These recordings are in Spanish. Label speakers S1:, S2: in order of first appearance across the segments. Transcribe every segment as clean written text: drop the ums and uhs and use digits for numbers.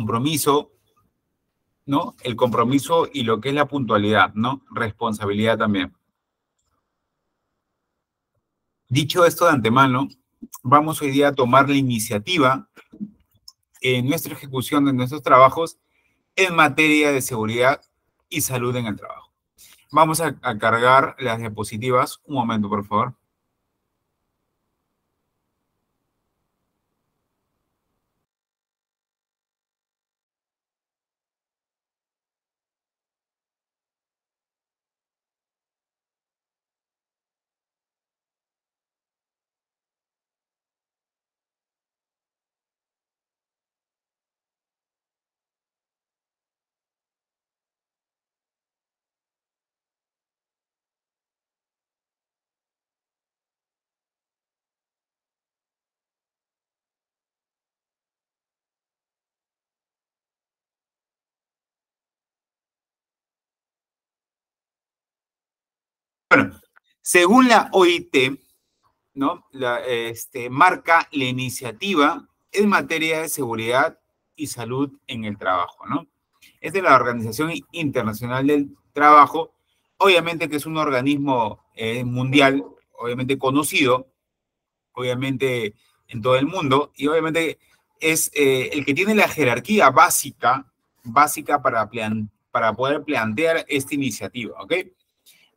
S1: compromiso, ¿no? El compromiso y lo que es la puntualidad, ¿no? Responsabilidad también. Dicho esto de antemano, vamos hoy día a tomar la iniciativa en nuestra ejecución de nuestros trabajos en materia de seguridad y salud en el trabajo. Vamos a cargar las diapositivas. Un momento, por favor. Bueno, según la OIT, ¿no? Marca la iniciativa en materia de seguridad y salud en el trabajo, ¿no? Es de la Organización Internacional del Trabajo, obviamente que es un organismo mundial, obviamente conocido, obviamente en todo el mundo, y obviamente es el que tiene la jerarquía básica para poder plantear esta iniciativa, ¿ok?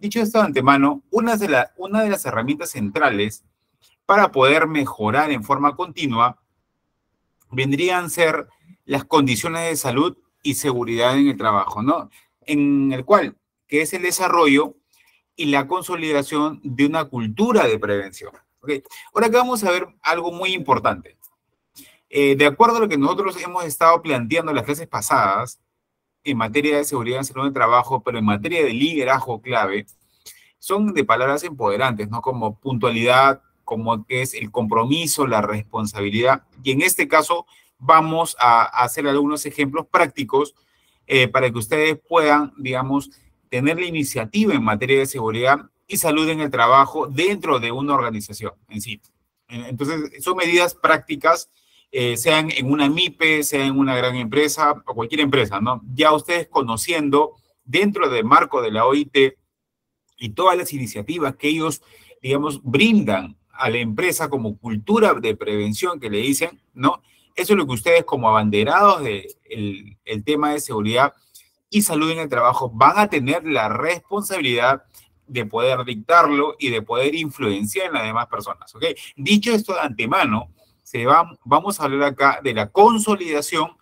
S1: Dicho esto de antemano, una de las herramientas centrales para poder mejorar en forma continua vendrían a ser las condiciones de salud y seguridad en el trabajo, ¿no? En el cual, que es el desarrollo y la consolidación de una cultura de prevención. ¿Okay? Ahora acá vamos a ver algo muy importante. De acuerdo a lo que nosotros hemos estado planteando en las clases pasadas, en materia de seguridad y salud en el trabajo, pero en materia de liderazgo clave, son de palabras empoderantes, ¿no? Como puntualidad, como que es el compromiso, la responsabilidad. Y en este caso vamos a hacer algunos ejemplos prácticos para que ustedes puedan, digamos, tener la iniciativa en materia de seguridad y salud en el trabajo dentro de una organización en sí. Entonces, son medidas prácticas, sean en una MIPE, sea en una gran empresa o cualquier empresa, ¿no? Ya ustedes conociendo dentro del marco de la OIT y todas las iniciativas que ellos, digamos, brindan a la empresa como cultura de prevención que le dicen, ¿no? Eso es lo que ustedes como abanderados del el tema de seguridad y salud en el trabajo van a tener la responsabilidad de poder dictarlo y de poder influenciar en las demás personas, ¿ok? Dicho esto de antemano, vamos a hablar acá de la consolidación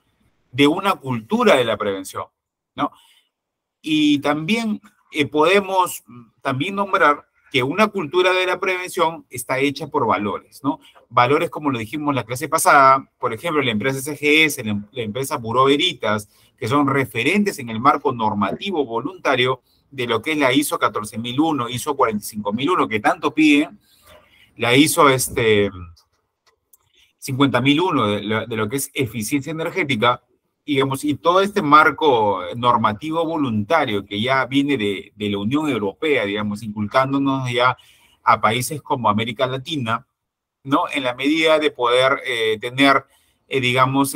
S1: de una cultura de la prevención, ¿no? Y también podemos también nombrar que una cultura de la prevención está hecha por valores, ¿no? Valores como lo dijimos en la clase pasada, por ejemplo, la empresa SGS, la empresa Bureau Veritas, que son referentes en el marco normativo voluntario de lo que es la ISO 14001, ISO 45001, que tanto piden, la ISO 50001 de lo que es eficiencia energética, digamos, y todo este marco normativo voluntario que ya viene de la Unión Europea, digamos, inculcándonos ya a países como América Latina, ¿no? En la medida de poder tener, digamos,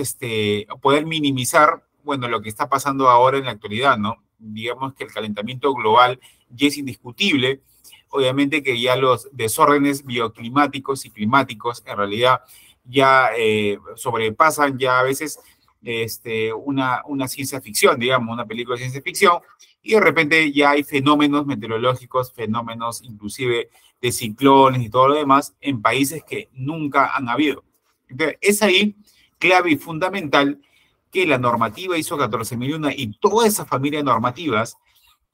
S1: poder minimizar, bueno, lo que está pasando ahora en la actualidad, ¿no? Digamos que el calentamiento global ya es indiscutible, obviamente que ya los desórdenes bioclimáticos y climáticos en realidad ya sobrepasan ya a veces una ciencia ficción, digamos, una película de ciencia ficción, y de repente ya hay fenómenos meteorológicos, fenómenos inclusive de ciclones y todo lo demás en países que nunca han habido. Entonces, es ahí clave y fundamental que la normativa ISO 14001 y toda esa familia de normativas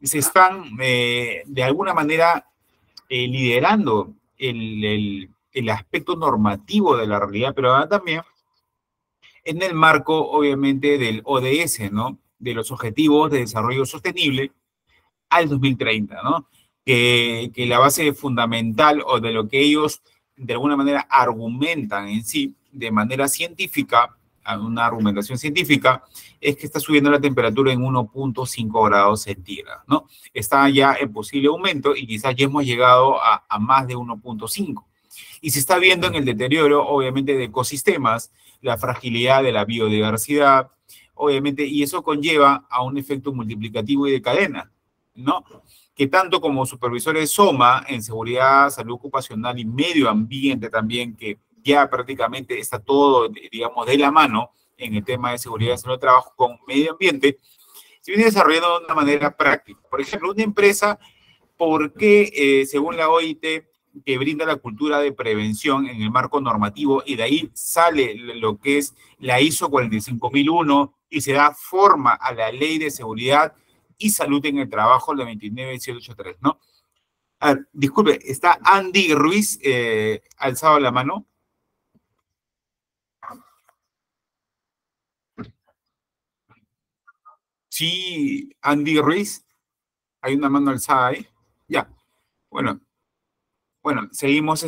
S1: se están de alguna manera liderando el aspecto normativo de la realidad peruana también, en el marco, obviamente, del ODS, ¿no? De los Objetivos de Desarrollo Sostenible al 2030, ¿no? Que la base fundamental o de lo que ellos, de alguna manera, argumentan en sí, de manera científica, una argumentación científica, es que está subiendo la temperatura en 1.5 grados centígrados, ¿no? Está ya en posible aumento y quizás ya hemos llegado a más de 1.5. Y se está viendo en el deterioro, obviamente, de ecosistemas, la fragilidad de la biodiversidad, obviamente, y eso conlleva a un efecto multiplicativo y de cadena, ¿no? Que tanto como supervisores SOMA en seguridad, salud ocupacional y medio ambiente también, que ya prácticamente está todo, digamos, de la mano en el tema de seguridad y salud de trabajo con medio ambiente, se viene desarrollando de una manera práctica. Por ejemplo, una empresa, ¿por qué, según la OIT, que brinda la cultura de prevención en el marco normativo y de ahí sale lo que es la ISO 45001 y se da forma a la Ley de Seguridad y Salud en el Trabajo, la 29783, ¿no? A ver, disculpe, ¿está Andy Ruiz alzado la mano? Sí, Andy Ruiz, hay una mano alzada ahí. Ya, bueno, bueno, seguimos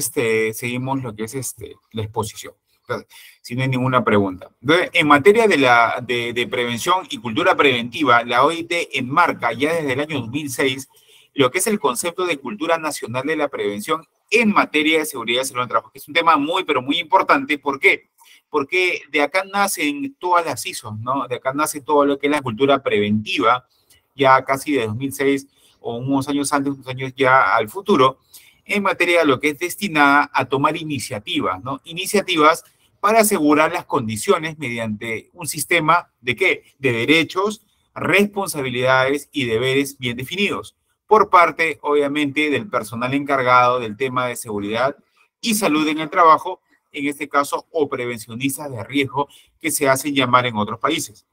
S1: lo que es la exposición. Entonces, si no hay ninguna pregunta. Entonces, en materia de prevención y cultura preventiva, la OIT enmarca ya desde el año 2006 lo que es el concepto de cultura nacional de la prevención en materia de seguridad y salud en el trabajo, que es un tema muy, pero muy importante. ¿Por qué? Porque de acá nacen todas las ISOs, ¿no? De acá nace todo lo que es la cultura preventiva, ya casi de 2006 o unos años antes, unos años ya al futuro, en materia de lo que es destinada a tomar iniciativas, ¿no? Iniciativas para asegurar las condiciones mediante un sistema de qué? De derechos, responsabilidades y deberes bien definidos por parte, obviamente, del personal encargado del tema de seguridad y salud en el trabajo, en este caso, o prevencionistas de riesgo que se hacen llamar en otros países.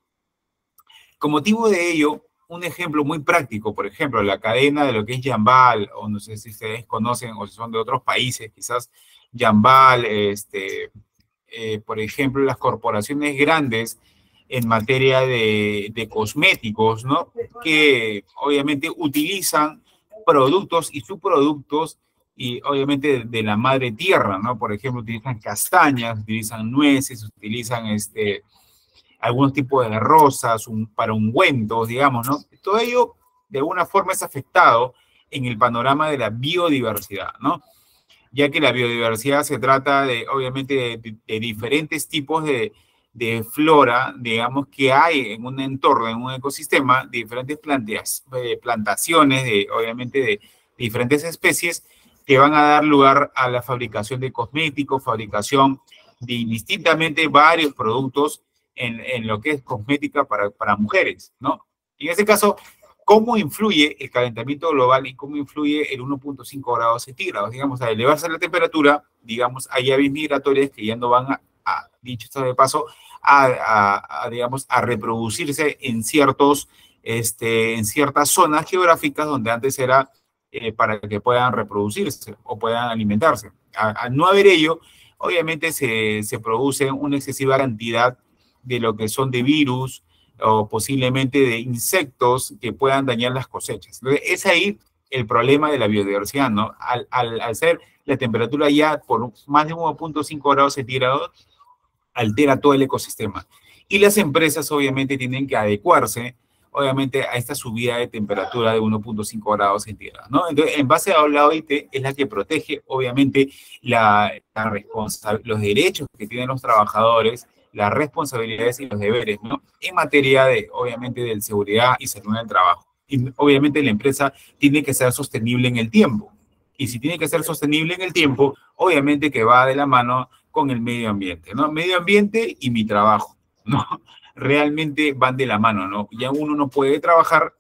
S1: Con motivo de ello, un ejemplo muy práctico, por ejemplo, la cadena de lo que es Jambal, o no sé si ustedes conocen o si son de otros países, quizás Jambal, por ejemplo, las corporaciones grandes en materia de cosméticos, ¿no? Que obviamente utilizan productos y subproductos y obviamente de la madre tierra, ¿no? Por ejemplo, utilizan castañas, utilizan nueces, utilizan algunos tipos de rosas, para ungüentos, digamos, ¿no? Todo ello de alguna forma es afectado en el panorama de la biodiversidad, ¿no? Ya que la biodiversidad se trata de, obviamente, de diferentes tipos flora, digamos, que hay en un entorno, en un ecosistema, de diferentes plantaciones, obviamente, de diferentes especies que van a dar lugar a la fabricación de cosméticos, fabricación de indistintamente varios productos en lo que es cosmética para mujeres, ¿no? En este caso, ¿cómo influye el calentamiento global y cómo influye el 1.5 grados centígrados? Digamos, al elevarse la temperatura, digamos, hay aves migratorias que ya no van dicho esto de paso, digamos, a reproducirse en en ciertas zonas geográficas donde antes era para que puedan reproducirse o puedan alimentarse. Al no haber ello, obviamente se produce una excesiva cantidad de lo que son de virus, o posiblemente de insectos que puedan dañar las cosechas. Entonces, es ahí el problema de la biodiversidad, ¿no? Al ser la temperatura ya por más de 1.5 grados centígrados, altera todo el ecosistema. Y las empresas obviamente tienen que adecuarse, obviamente, a esta subida de temperatura de 1.5 grados centígrados, ¿no? Entonces, en base a la OIT, es la que protege, obviamente, los derechos que tienen los trabajadores, las responsabilidades y los deberes, ¿no? En materia de, obviamente, de seguridad y salud en el trabajo. Y obviamente la empresa tiene que ser sostenible en el tiempo. Y si tiene que ser sostenible en el tiempo, obviamente que va de la mano con el medio ambiente, ¿no? Medio ambiente y mi trabajo, ¿no? Realmente van de la mano, ¿no? Ya uno no puede trabajar,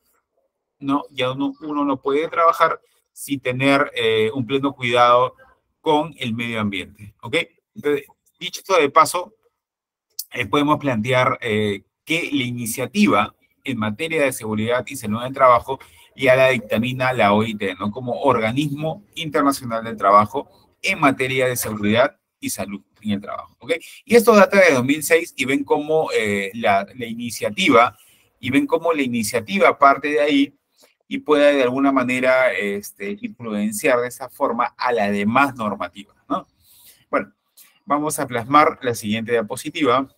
S1: ¿no? Ya uno no puede trabajar sin tener un pleno cuidado con el medio ambiente, ¿ok? Entonces, dicho esto de paso, podemos plantear que la iniciativa en materia de seguridad y salud del trabajo ya la dictamina la OIT, ¿no? Como organismo internacional del trabajo en materia de seguridad y salud en el trabajo, ¿ok? Y esto data de 2006 y ven cómo la iniciativa, parte de ahí y puede de alguna manera influenciar de esa forma a la demás normativa, ¿no? Bueno, vamos a plasmar la siguiente diapositiva.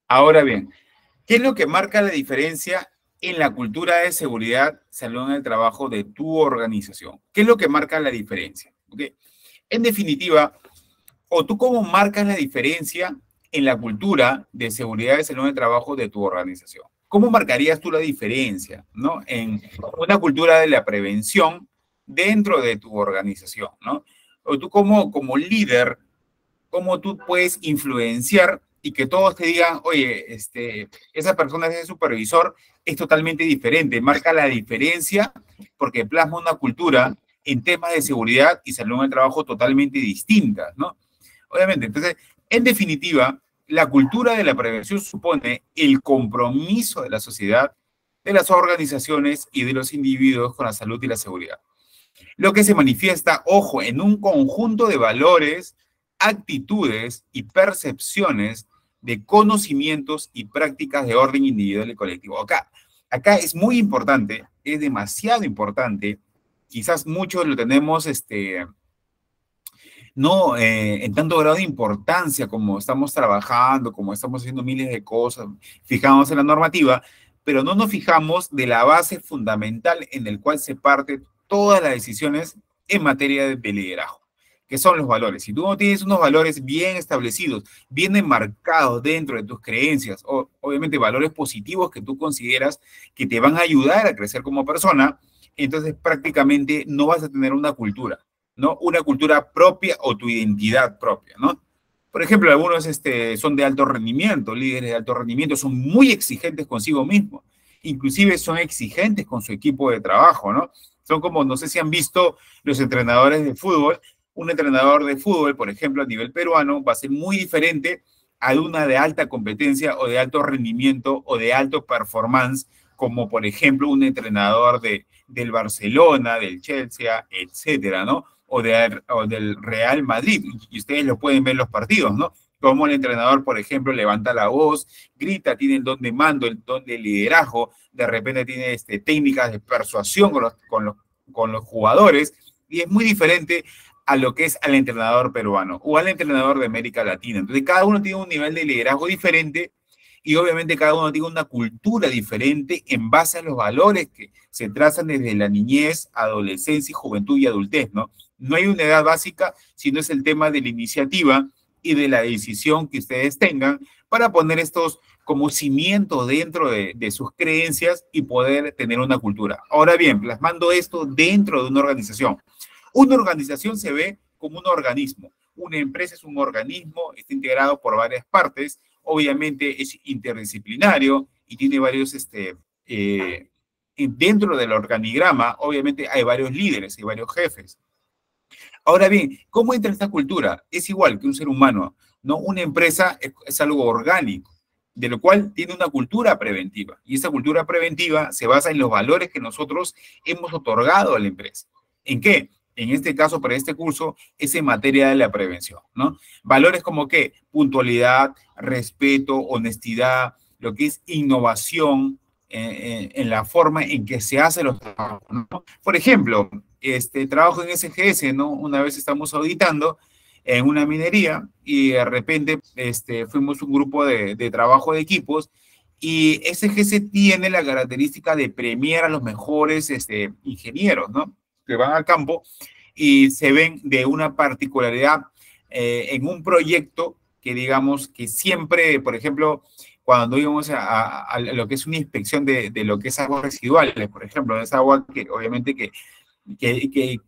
S1: Ahora bien, ¿Qué es lo que marca la diferencia en la cultura de seguridad, salud en el trabajo de tu organización? ¿Qué es lo que marca la diferencia? ¿Ok? En definitiva, o tú cómo marcas la diferencia en la cultura de seguridad y salud en el trabajo de tu organización. ¿Cómo marcarías tú la diferencia, ¿no? En una cultura de la prevención dentro de tu organización, ¿no? O tú como líder, cómo tú puedes influenciar y que todos te digan, oye, esa persona es el supervisor, es totalmente diferente, marca la diferencia porque plasma una cultura en temas de seguridad y salud en el trabajo totalmente distintas, ¿no? Obviamente, entonces, en definitiva, la cultura de la prevención supone el compromiso de la sociedad, de las organizaciones y de los individuos con la salud y la seguridad. Lo que se manifiesta, ojo, en un conjunto de valores, actitudes y percepciones de conocimientos y prácticas de orden individual y colectivo. Acá es muy importante, es demasiado importante, quizás muchos lo tenemos, no en tanto grado de importancia como estamos trabajando, como estamos haciendo miles de cosas, fijamos en la normativa, pero no nos fijamos de la base fundamental en el cual se parte todas las decisiones en materia de liderazgo, que son los valores. Si tú no tienes unos valores bien establecidos, bien enmarcados dentro de tus creencias, o obviamente valores positivos que tú consideras que te van a ayudar a crecer como persona, entonces prácticamente no vas a tener una cultura. ¿No? Una cultura propia o tu identidad propia, ¿no? Por ejemplo, algunos son de alto rendimiento, líderes de alto rendimiento, son muy exigentes consigo mismos, inclusive son exigentes con su equipo de trabajo, ¿no? Son como, no sé si han visto los entrenadores de fútbol, un entrenador de fútbol, por ejemplo, a nivel peruano, va a ser muy diferente a una de alta competencia o de alto rendimiento o de alto performance, como por ejemplo un entrenador del Barcelona, del Chelsea, etcétera, ¿no? O del Real Madrid, y ustedes lo pueden ver en los partidos, ¿no? Como el entrenador, por ejemplo, levanta la voz, grita, tiene el don de mando, el don de liderazgo, de repente tiene técnicas de persuasión con los jugadores, y es muy diferente a lo que es al entrenador peruano o al entrenador de América Latina. Entonces, cada uno tiene un nivel de liderazgo diferente y obviamente cada uno tiene una cultura diferente en base a los valores que se trazan desde la niñez, adolescencia, juventud y adultez, ¿no? No hay una edad básica, sino es el tema de la iniciativa y de la decisión que ustedes tengan para poner estos como cimientos dentro de sus creencias y poder tener una cultura. Ahora bien, plasmando esto dentro de una organización. Una organización se ve como un organismo. Una empresa es un organismo, está integrado por varias partes, obviamente es interdisciplinario y tiene varios, dentro del organigrama, obviamente hay varios líderes, hay varios jefes. Ahora bien, ¿cómo entra esta cultura? Es igual que un ser humano, ¿no? Una empresa es algo orgánico, de lo cual tiene una cultura preventiva. Y esa cultura preventiva se basa en los valores que nosotros hemos otorgado a la empresa. ¿En qué? En este caso, para este curso, es en materia de la prevención, ¿no? Valores como qué? Puntualidad, respeto, honestidad, lo que es innovación en la forma en que se hacen los trabajos, ¿no? Por ejemplo, trabajo en SGS, ¿no? Una vez estamos auditando en una minería y de repente fuimos un grupo de trabajo de equipos y SGS tiene la característica de premiar a los mejores ingenieros, ¿no? Que van al campo y se ven de una particularidad en un proyecto que digamos que siempre, por ejemplo, cuando íbamos a lo que es una inspección de lo que es aguas residuales, por ejemplo, es agua que obviamente que, que,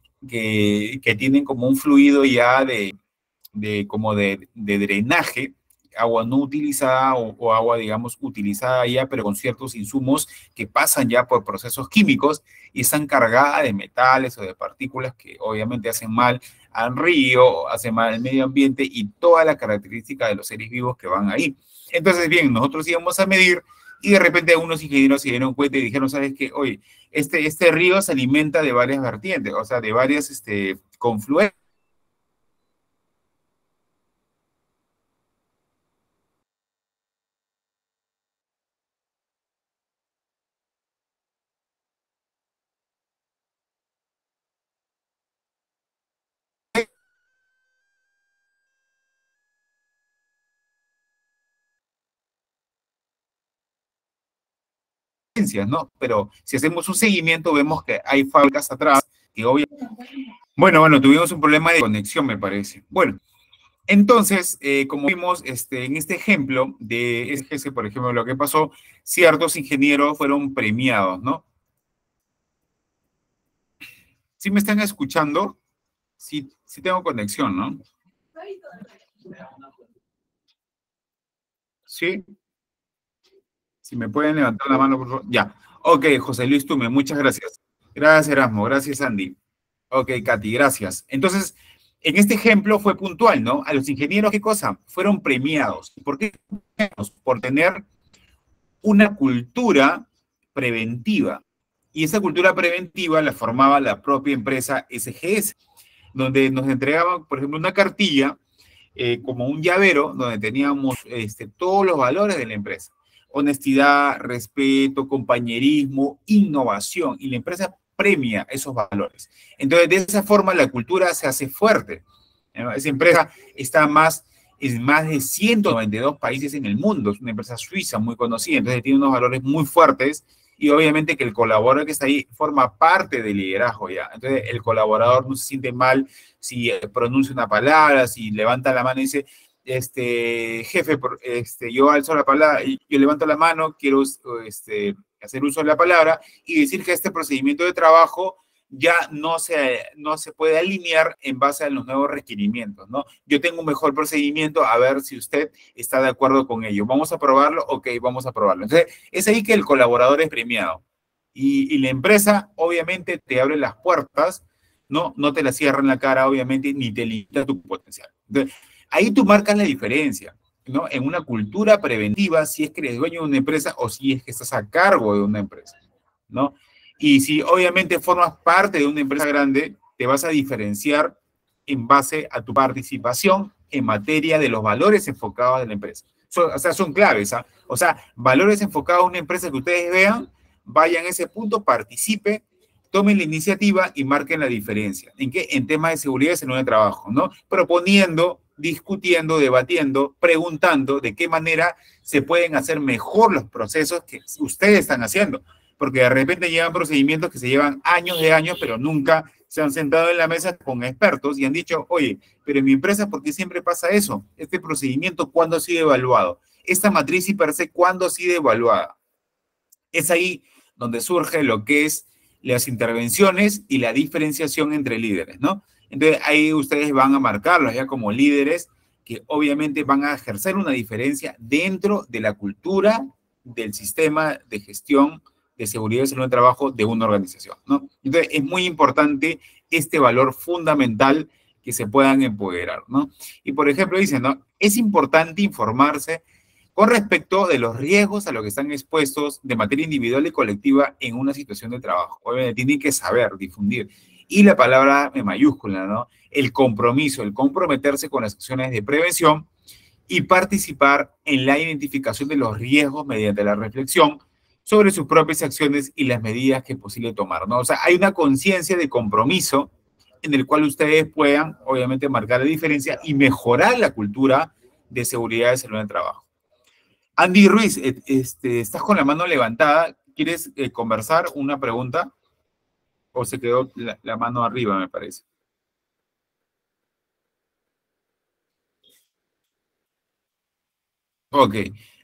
S1: que tienen como un fluido ya como de drenaje, agua no utilizada o agua, digamos, utilizada ya, pero con ciertos insumos que pasan ya por procesos químicos y están cargadas de metales o de partículas que obviamente hacen mal al río, hacen mal al medio ambiente y todas las características de los seres vivos que van ahí. Entonces, bien, nosotros íbamos a medir y de repente algunos ingenieros se dieron cuenta y dijeron, ¿sabes qué? Oye, este río se alimenta de varias vertientes, o sea, de varias confluencias diferencias, ¿no? Pero si hacemos un seguimiento, vemos que hay fábricas atrás que obviamente... Bueno, tuvimos un problema de conexión, me parece. Bueno, entonces, como vimos en este ejemplo de SGS, por ejemplo, lo que pasó, ciertos ingenieros fueron premiados, ¿no? ¿Sí me están escuchando? Sí, sí tengo conexión, ¿no? Sí, si me pueden levantar la mano, por favor. Ya. Ok, José Luis Tume, muchas gracias. Gracias, Erasmo. Gracias, Andy. Ok, Katy, gracias. Entonces, en este ejemplo fue puntual, ¿no? A los ingenieros, ¿qué cosa? Fueron premiados. ¿Por qué? Por tener una cultura preventiva. Y esa cultura preventiva la formaba la propia empresa SGS, donde nos entregaban, por ejemplo, una cartilla como un llavero donde teníamos todos los valores de la empresa. Honestidad, respeto, compañerismo, innovación. Y la empresa premia esos valores. Entonces, de esa forma, la cultura se hace fuerte. Esa empresa está en más de 192 países en el mundo. Es una empresa suiza muy conocida. Entonces, tiene unos valores muy fuertes y obviamente que el colaborador que está ahí forma parte del liderazgo ya. Entonces, el colaborador no se siente mal si pronuncia una palabra, si levanta la mano y dice, jefe, yo alzo la palabra, yo levanto la mano, quiero hacer uso de la palabra y decir que este procedimiento de trabajo ya no se puede alinear en base a los nuevos requerimientos, ¿no? Yo tengo un mejor procedimiento, a ver si usted está de acuerdo con ello. ¿Vamos a probarlo? Ok, vamos a probarlo. Entonces, es ahí que el colaborador es premiado. Y la empresa, obviamente, te abre las puertas, ¿no? No te la cierra en la cara, obviamente, ni te limita tu potencial. Entonces, ahí tú marcas la diferencia, ¿no? En una cultura preventiva, si es que eres dueño de una empresa o si es que estás a cargo de una empresa, ¿no? Y si obviamente formas parte de una empresa grande, te vas a diferenciar en base a tu participación en materia de los valores enfocados de la empresa. O sea, son claves, ¿ah? O sea, valores enfocados a una empresa que ustedes vean, vayan a ese punto, participen, tomen la iniciativa y marquen la diferencia. ¿En qué? En temas de seguridad y salud de trabajo, ¿no? Proponiendo, discutiendo, debatiendo, preguntando de qué manera se pueden hacer mejor los procesos que ustedes están haciendo. Porque de repente llegan procedimientos que se llevan años de años, pero nunca se han sentado en la mesa con expertos y han dicho, oye, pero en mi empresa, ¿por qué siempre pasa eso? Este procedimiento, ¿cuándo ha sido evaluado? Esta matriz y per se, ¿cuándo ha sido evaluada? Es ahí donde surge lo que es las intervenciones y la diferenciación entre líderes, ¿no? Entonces ahí ustedes van a marcarlos ya como líderes que obviamente van a ejercer una diferencia dentro de la cultura del sistema de gestión de seguridad y salud de trabajo de una organización, ¿no? Entonces es muy importante este valor fundamental que se puedan empoderar, ¿no? Y por ejemplo dicen, ¿no? Es importante informarse con respecto de los riesgos a los que están expuestos de materia individual y colectiva en una situación de trabajo. Obviamente tienen que saber, difundir. Y la palabra en mayúscula, ¿no? El compromiso, el comprometerse con las acciones de prevención y participar en la identificación de los riesgos mediante la reflexión sobre sus propias acciones y las medidas que es posible tomar, ¿no? O sea, hay una conciencia de compromiso en el cual ustedes puedan, obviamente, marcar la diferencia y mejorar la cultura de seguridad y salud en el trabajo. Andy Ruiz, estás con la mano levantada. ¿Quieres conversar una pregunta? ¿O se quedó la mano arriba, me parece? Ok,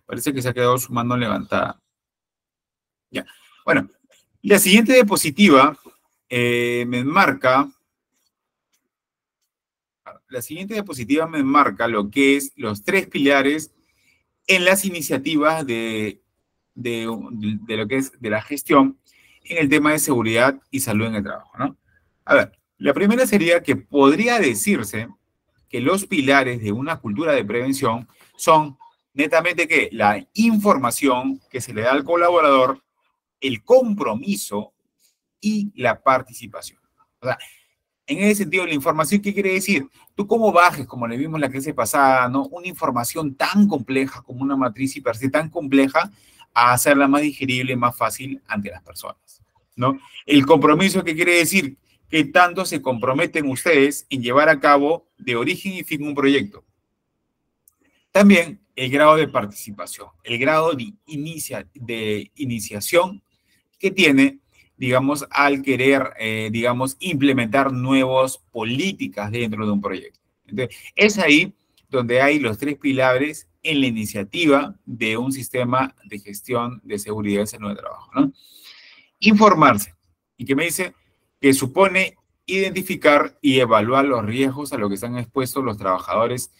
S1: parece que se ha quedado su mano levantada. Ya. Bueno, la siguiente diapositiva me enmarca, lo que es los tres pilares en las iniciativas de lo que es de la gestión en el tema de seguridad y salud en el trabajo, ¿no? A ver, la primera sería que podría decirse que los pilares de una cultura de prevención son netamente que la información que se le da al colaborador, el compromiso y la participación. O sea, en ese sentido, la información, ¿qué quiere decir? Tú cómo bajes, como le vimos en la clase pasada, ¿no? Una información tan compleja como una matriz y per se tan compleja a hacerla más digerible, más fácil ante las personas, ¿no? El compromiso, ¿qué quiere decir? Que tanto se comprometen ustedes en llevar a cabo de origen y fin un proyecto. También el grado de participación, el grado de iniciación que tiene, digamos, al querer, digamos, implementar nuevas políticas dentro de un proyecto. Entonces, es ahí donde hay los tres pilares en la iniciativa de un sistema de gestión de seguridad y salud de trabajo, ¿no? Informarse. ¿Y qué me dice? Que supone identificar y evaluar los riesgos a los que están expuestos los trabajadores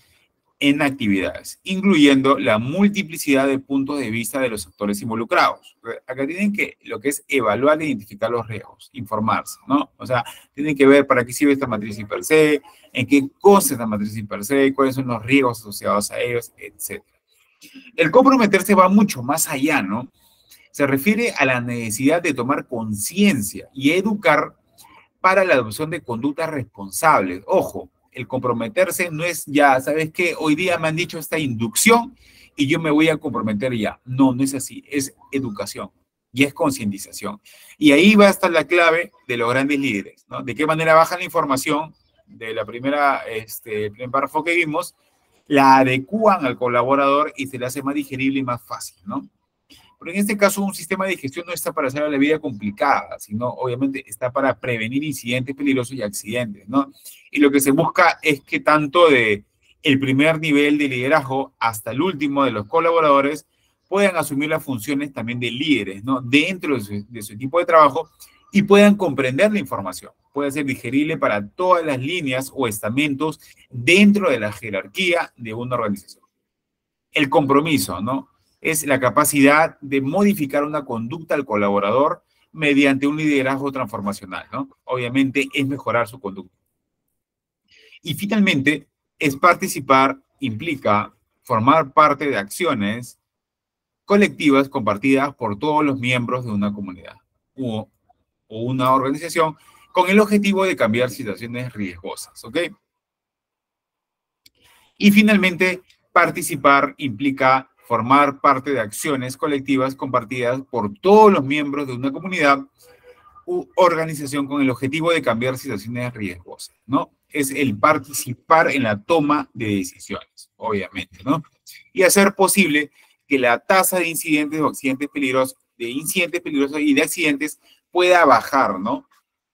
S1: en actividades, incluyendo la multiplicidad de puntos de vista de los actores involucrados. Acá tienen que, lo que es evaluar e identificar los riesgos, informarse, ¿no? O sea, tienen que ver para qué sirve esta matriz per se, en qué consta esta matriz per se, cuáles son los riesgos asociados a ellos, etc. El comprometerse va mucho más allá, ¿no? Se refiere a la necesidad de tomar conciencia y educar para la adopción de conductas responsables. Ojo, el comprometerse no es ya, ¿sabes qué? Hoy día me han dicho esta inducción y yo me voy a comprometer ya. No, no es así, es educación y es concientización. Y ahí va a estar la clave de los grandes líderes, ¿no? De qué manera bajan la información de la primera, el primer párrafo que vimos, la adecúan al colaborador y se le hace más digerible y más fácil, ¿no? Pero en este caso, un sistema de gestión no está para hacer la vida complicada, sino obviamente está para prevenir incidentes peligrosos y accidentes, ¿no? Y lo que se busca es que tanto de el primer nivel de liderazgo hasta el último de los colaboradores puedan asumir las funciones también de líderes, ¿no? Dentro de su equipo de trabajo y puedan comprender la información. Puede ser digerible para todas las líneas o estamentos dentro de la jerarquía de una organización. El compromiso, ¿no? Es la capacidad de modificar una conducta al colaborador mediante un liderazgo transformacional, ¿no? Obviamente es mejorar su conducta. Y finalmente, es participar, implica formar parte de acciones colectivas compartidas por todos los miembros de una comunidad o una organización con el objetivo de cambiar situaciones riesgosas, ¿ok? Y finalmente, participar implica formar parte de acciones colectivas compartidas por todos los miembros de una comunidad u organización con el objetivo de cambiar situaciones riesgosas, ¿no? Es el participar en la toma de decisiones, obviamente, ¿no? Y hacer posible que la tasa de incidentes o accidentes peligrosos, y de accidentes pueda bajar, ¿no?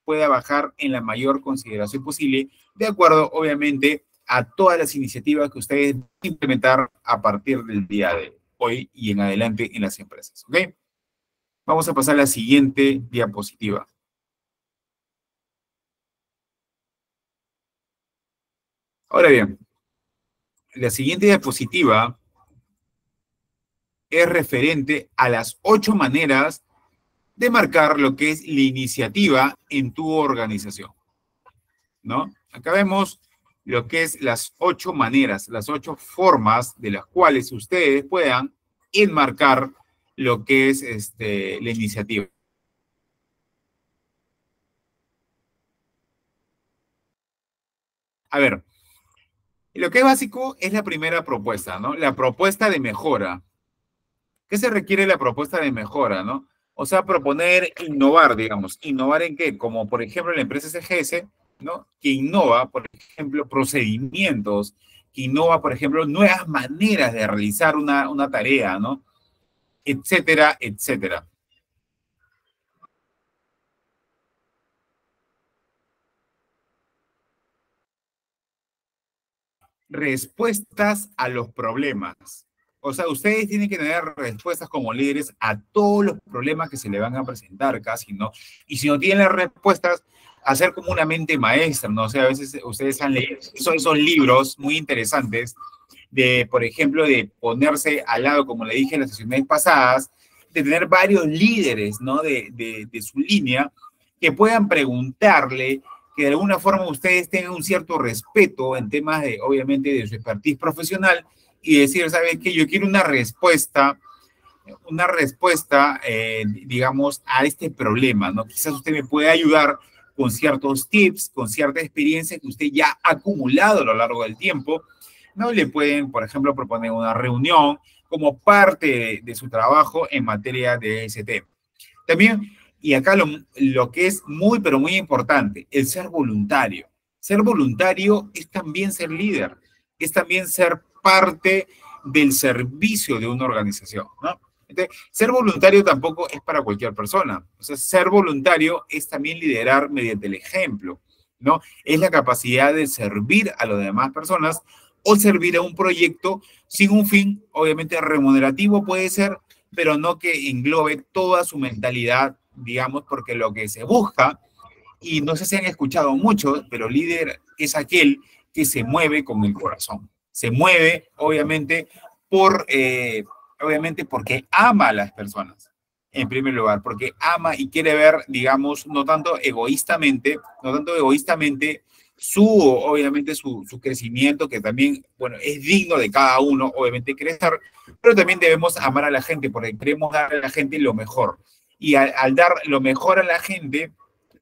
S1: Pueda bajar en la mayor consideración posible, de acuerdo, obviamente, a todas las iniciativas que ustedes van a implementar a partir del día de hoy y en adelante en las empresas, ¿ok? Vamos a pasar a la siguiente diapositiva. Ahora bien, la siguiente diapositiva es referente a las 8 maneras de marcar lo que es la iniciativa en tu organización, ¿no? Acá vemos lo que es las 8 maneras, las 8 formas de las cuales ustedes puedan enmarcar lo que es la iniciativa. A ver, lo que es básico es la primera propuesta, ¿no? La propuesta de mejora. ¿Qué se requiere la propuesta de mejora, no? O sea, proponer innovar, digamos. ¿Innovar en qué? Como, por ejemplo, la empresa SGS, ¿no? Que innova, por ejemplo, procedimientos, que innova, por ejemplo, nuevas maneras de realizar una tarea, ¿no? Etcétera, etcétera. Respuestas a los problemas. O sea, ustedes tienen que tener respuestas como líderes a todos los problemas que se le van a presentar, casi, ¿no? Y si no tienen las respuestas, hacer como una mente maestra, ¿no? O sea, a veces ustedes han leído esos libros muy interesantes de, por ejemplo, de ponerse al lado, como le dije en las sesiones pasadas, de tener varios líderes, ¿no? De su línea, que puedan preguntarle, que de alguna forma ustedes tengan un cierto respeto en temas de, obviamente, de su expertise profesional y decir, ¿saben qué? Yo quiero una respuesta, digamos, a este problema, ¿no? Quizás usted me puede ayudar con ciertos tips, con cierta experiencia que usted ya ha acumulado a lo largo del tiempo, ¿no? Le pueden, por ejemplo, proponer una reunión como parte de su trabajo en materia de ese tema. También, y acá lo que es muy, pero muy importante, el ser voluntario. Ser voluntario es también ser líder, es también ser parte del servicio de una organización, ¿no? Entonces, ser voluntario tampoco es para cualquier persona. O sea, ser voluntario es también liderar mediante el ejemplo, ¿no? Es la capacidad de servir a las demás personas o servir a un proyecto sin un fin, obviamente remunerativo puede ser, pero no que englobe toda su mentalidad, digamos, porque lo que se busca, y no sé si han escuchado mucho, pero líder es aquel que se mueve con el corazón. Se mueve, obviamente, obviamente porque ama a las personas, en primer lugar, porque ama y quiere ver, digamos, no tanto egoístamente obviamente, su crecimiento, que también, bueno, es digno de cada uno, obviamente, crecer, pero también debemos amar a la gente, porque queremos dar a la gente lo mejor. Y al dar lo mejor a la gente,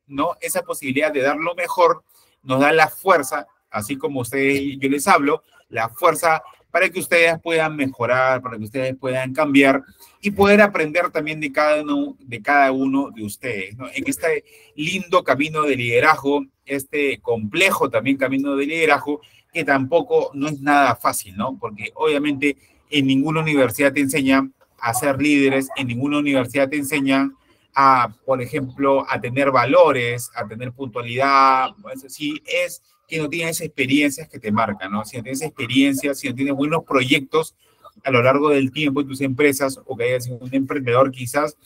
S1: ¿no? Esa posibilidad de dar lo mejor nos da la fuerza, así como ustedes, yo les hablo, la fuerza para que ustedes puedan mejorar, para que ustedes puedan cambiar y poder aprender también de cada uno de ustedes, ¿no? En este lindo camino de liderazgo, este complejo también camino de liderazgo, que tampoco no es nada fácil, ¿no? Porque obviamente en ninguna universidad te enseñan a ser líderes, en ninguna universidad te enseñan por ejemplo, a tener valores, a tener puntualidad. Pues, si es que no tienes experiencias que te marcan, ¿no? Si no tienes experiencias, si no tienes buenos proyectos a lo largo del tiempo en tus empresas, o que hayas sido un emprendedor quizás,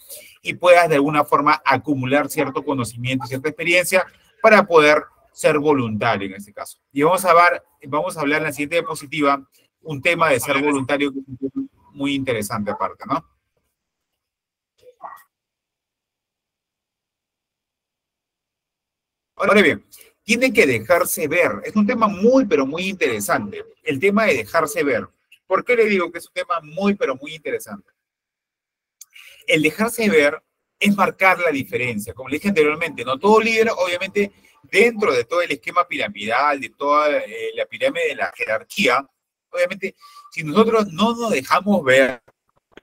S1: y puedas de alguna forma acumular cierto conocimiento, cierta experiencia para poder ser voluntario en este caso. Y vamos a hablar en la siguiente diapositiva un tema de ser voluntario que es muy interesante aparte, ¿no? Ahora bien, tiene que dejarse ver. Es un tema muy, pero muy interesante. El tema de dejarse ver. ¿Por qué le digo que es un tema muy, pero muy interesante? El dejarse ver es marcar la diferencia. Como le dije anteriormente, no todo líder, obviamente, dentro de todo el esquema piramidal, de toda la pirámide de la jerarquía, obviamente, si nosotros no nos dejamos ver,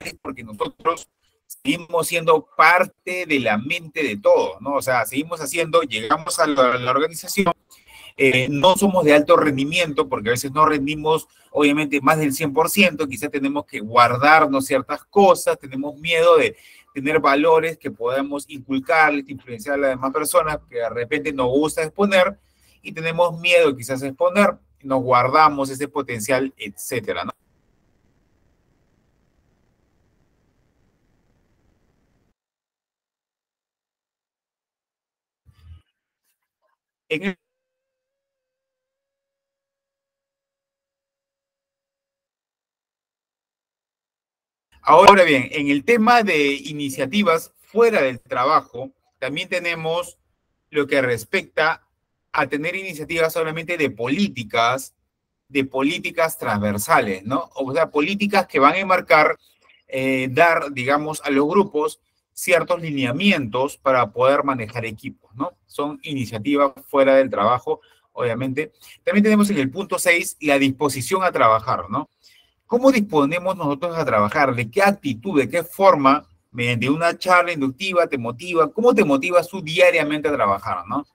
S1: es porque nosotros seguimos siendo parte de la mente de todo, ¿no? O sea, llegamos a la organización, no somos de alto rendimiento, porque a veces no rendimos, obviamente, más del 100%, quizás tenemos que guardarnos ciertas cosas, tenemos miedo de tener valores que podamos inculcarles, influenciar a las demás personas, que de repente nos gusta exponer, y tenemos miedo quizás a exponer, nos guardamos ese potencial, etcétera, ¿no? En el Ahora bien, en el tema de iniciativas fuera del trabajo, también tenemos lo que respecta a tener iniciativas solamente de políticas transversales, ¿no? O sea, políticas que van a enmarcar, dar, digamos, a los grupos ciertos lineamientos para poder manejar equipos, ¿no? Son iniciativas fuera del trabajo, obviamente. También tenemos en el punto 6 la disposición a trabajar, ¿no? ¿Cómo disponemos nosotros a trabajar? ¿De qué actitud, de qué forma, mediante una charla inductiva, te motiva? ¿Cómo te motivas tú diariamente a trabajar, no?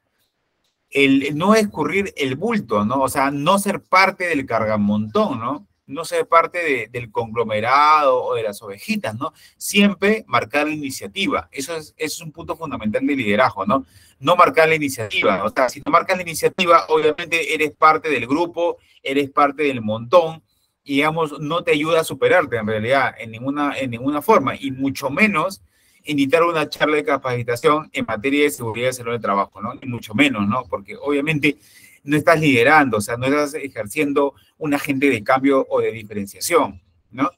S1: El no escurrir el bulto, ¿no? O sea, no ser parte del cargamontón, ¿no? No ser parte del conglomerado o de las ovejitas, ¿no? Siempre marcar la iniciativa. Eso es un punto fundamental de liderazgo, ¿no? No marcar la iniciativa. O sea, si no marcas la iniciativa, obviamente eres parte del grupo, eres parte del montón, y digamos, no te ayuda a superarte en realidad en ninguna forma, y mucho menos invitar a una charla de capacitación en materia de seguridad y salud de trabajo, ¿no? Y mucho menos, ¿no? Porque obviamente no estás liderando, o sea, no estás ejerciendo un agente de cambio o de diferenciación, ¿no?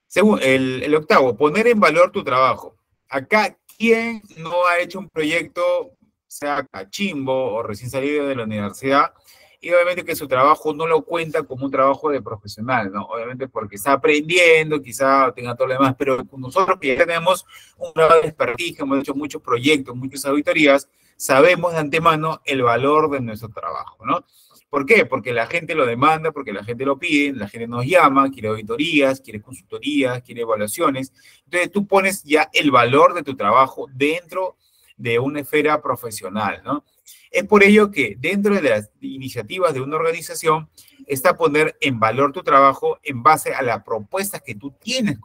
S1: Según el octavo, poner en valor tu trabajo. Acá, ¿quién no ha hecho un proyecto, sea cachimbo o recién salido de la universidad, y obviamente que su trabajo no lo cuenta como un trabajo de profesional, ¿no? Obviamente porque está aprendiendo, quizá tenga todo lo demás, pero nosotros que ya tenemos un grado de expertise, hemos hecho muchos proyectos, muchas auditorías, sabemos de antemano el valor de nuestro trabajo, ¿no? ¿Por qué? Porque la gente lo demanda, porque la gente lo pide, la gente nos llama, quiere auditorías, quiere consultorías, quiere evaluaciones. Entonces tú pones ya el valor de tu trabajo dentro de una esfera profesional, ¿no? Es por ello que dentro de las iniciativas de una organización está poner en valor tu trabajo en base a las propuestas que tú tienes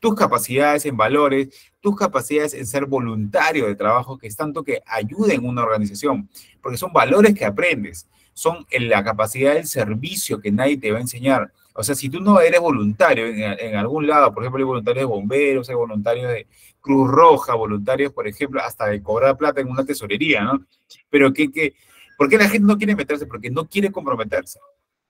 S1: tus capacidades en valores, tus capacidades en ser voluntario de trabajo, que es tanto que ayuda en una organización, porque son valores que aprendes, son la capacidad del servicio que nadie te va a enseñar. O sea, si tú no eres voluntario en algún lado, por ejemplo, hay voluntarios de bomberos, hay voluntarios de Cruz Roja, voluntarios, por ejemplo, hasta de cobrar plata en una tesorería, ¿no? Pero ¿por qué la gente no quiere meterse? Porque no quiere comprometerse,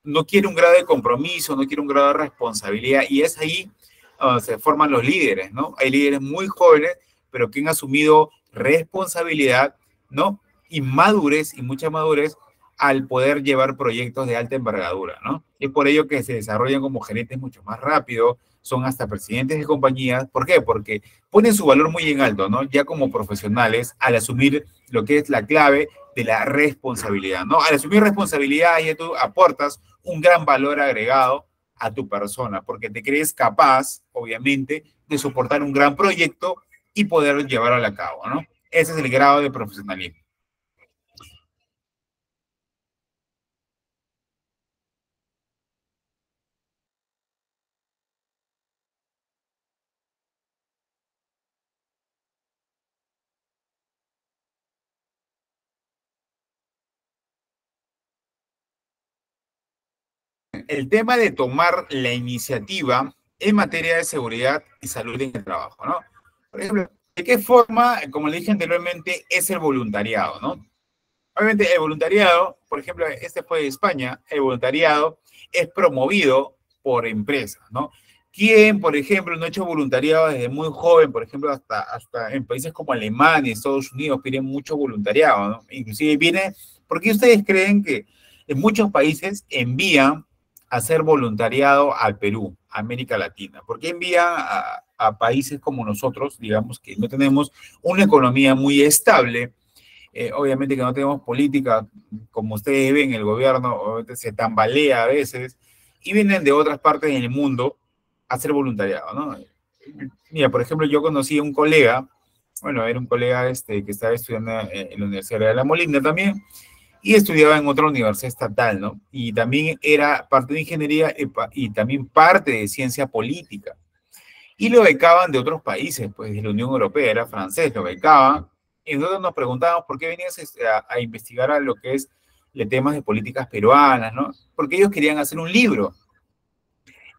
S1: no quiere un grado de compromiso, no quiere un grado de responsabilidad, y es ahí donde se forman los líderes, ¿no? Hay líderes muy jóvenes, pero que han asumido responsabilidad, ¿no? Y madurez, y mucha madurez, al poder llevar proyectos de alta envergadura, ¿no? Es por ello que se desarrollan como gerentes mucho más rápido, son hasta presidentes de compañías. ¿Por qué? Porque ponen su valor muy en alto, ¿no? Ya como profesionales, al asumir lo que es la clave de la responsabilidad, ¿no? Al asumir responsabilidad, ya tú aportas un gran valor agregado a tu persona, porque te crees capaz, obviamente, de soportar un gran proyecto y poder llevarlo a cabo, ¿no? Ese es el grado de profesionalismo. El tema de tomar la iniciativa en materia de seguridad y salud en el trabajo, ¿no? Por ejemplo, ¿de qué forma, como le dije anteriormente, es el voluntariado, ¿no? Obviamente el voluntariado, por ejemplo, este fue de España, el voluntariado es promovido por empresas, ¿no? ¿Quién, por ejemplo, no ha hecho voluntariado desde muy joven, por ejemplo, hasta en países como Alemania, Estados Unidos, piden mucho voluntariado, ¿no? Inclusive viene, ¿por qué ustedes creen que en muchos países envían a hacer voluntariado al Perú, a América Latina? ¿Por qué envían a países como nosotros, digamos, que no tenemos una economía muy estable? Obviamente que no tenemos política, como ustedes ven, el gobierno obviamente se tambalea a veces, y vienen de otras partes del mundo a hacer voluntariado, ¿no? Mira, por ejemplo, yo conocí a un colega, bueno, era un colega que estaba estudiando en la Universidad de La Molina también, y estudiaba en otra universidad estatal, ¿no? Y también era parte de ingeniería y también parte de ciencia política. Y lo becaban de otros países, pues de la Unión Europea, era francés, lo becaban. Y nosotros nos preguntábamos por qué venías a investigar a lo que es de temas de políticas peruanas, ¿no? Porque ellos querían hacer un libro.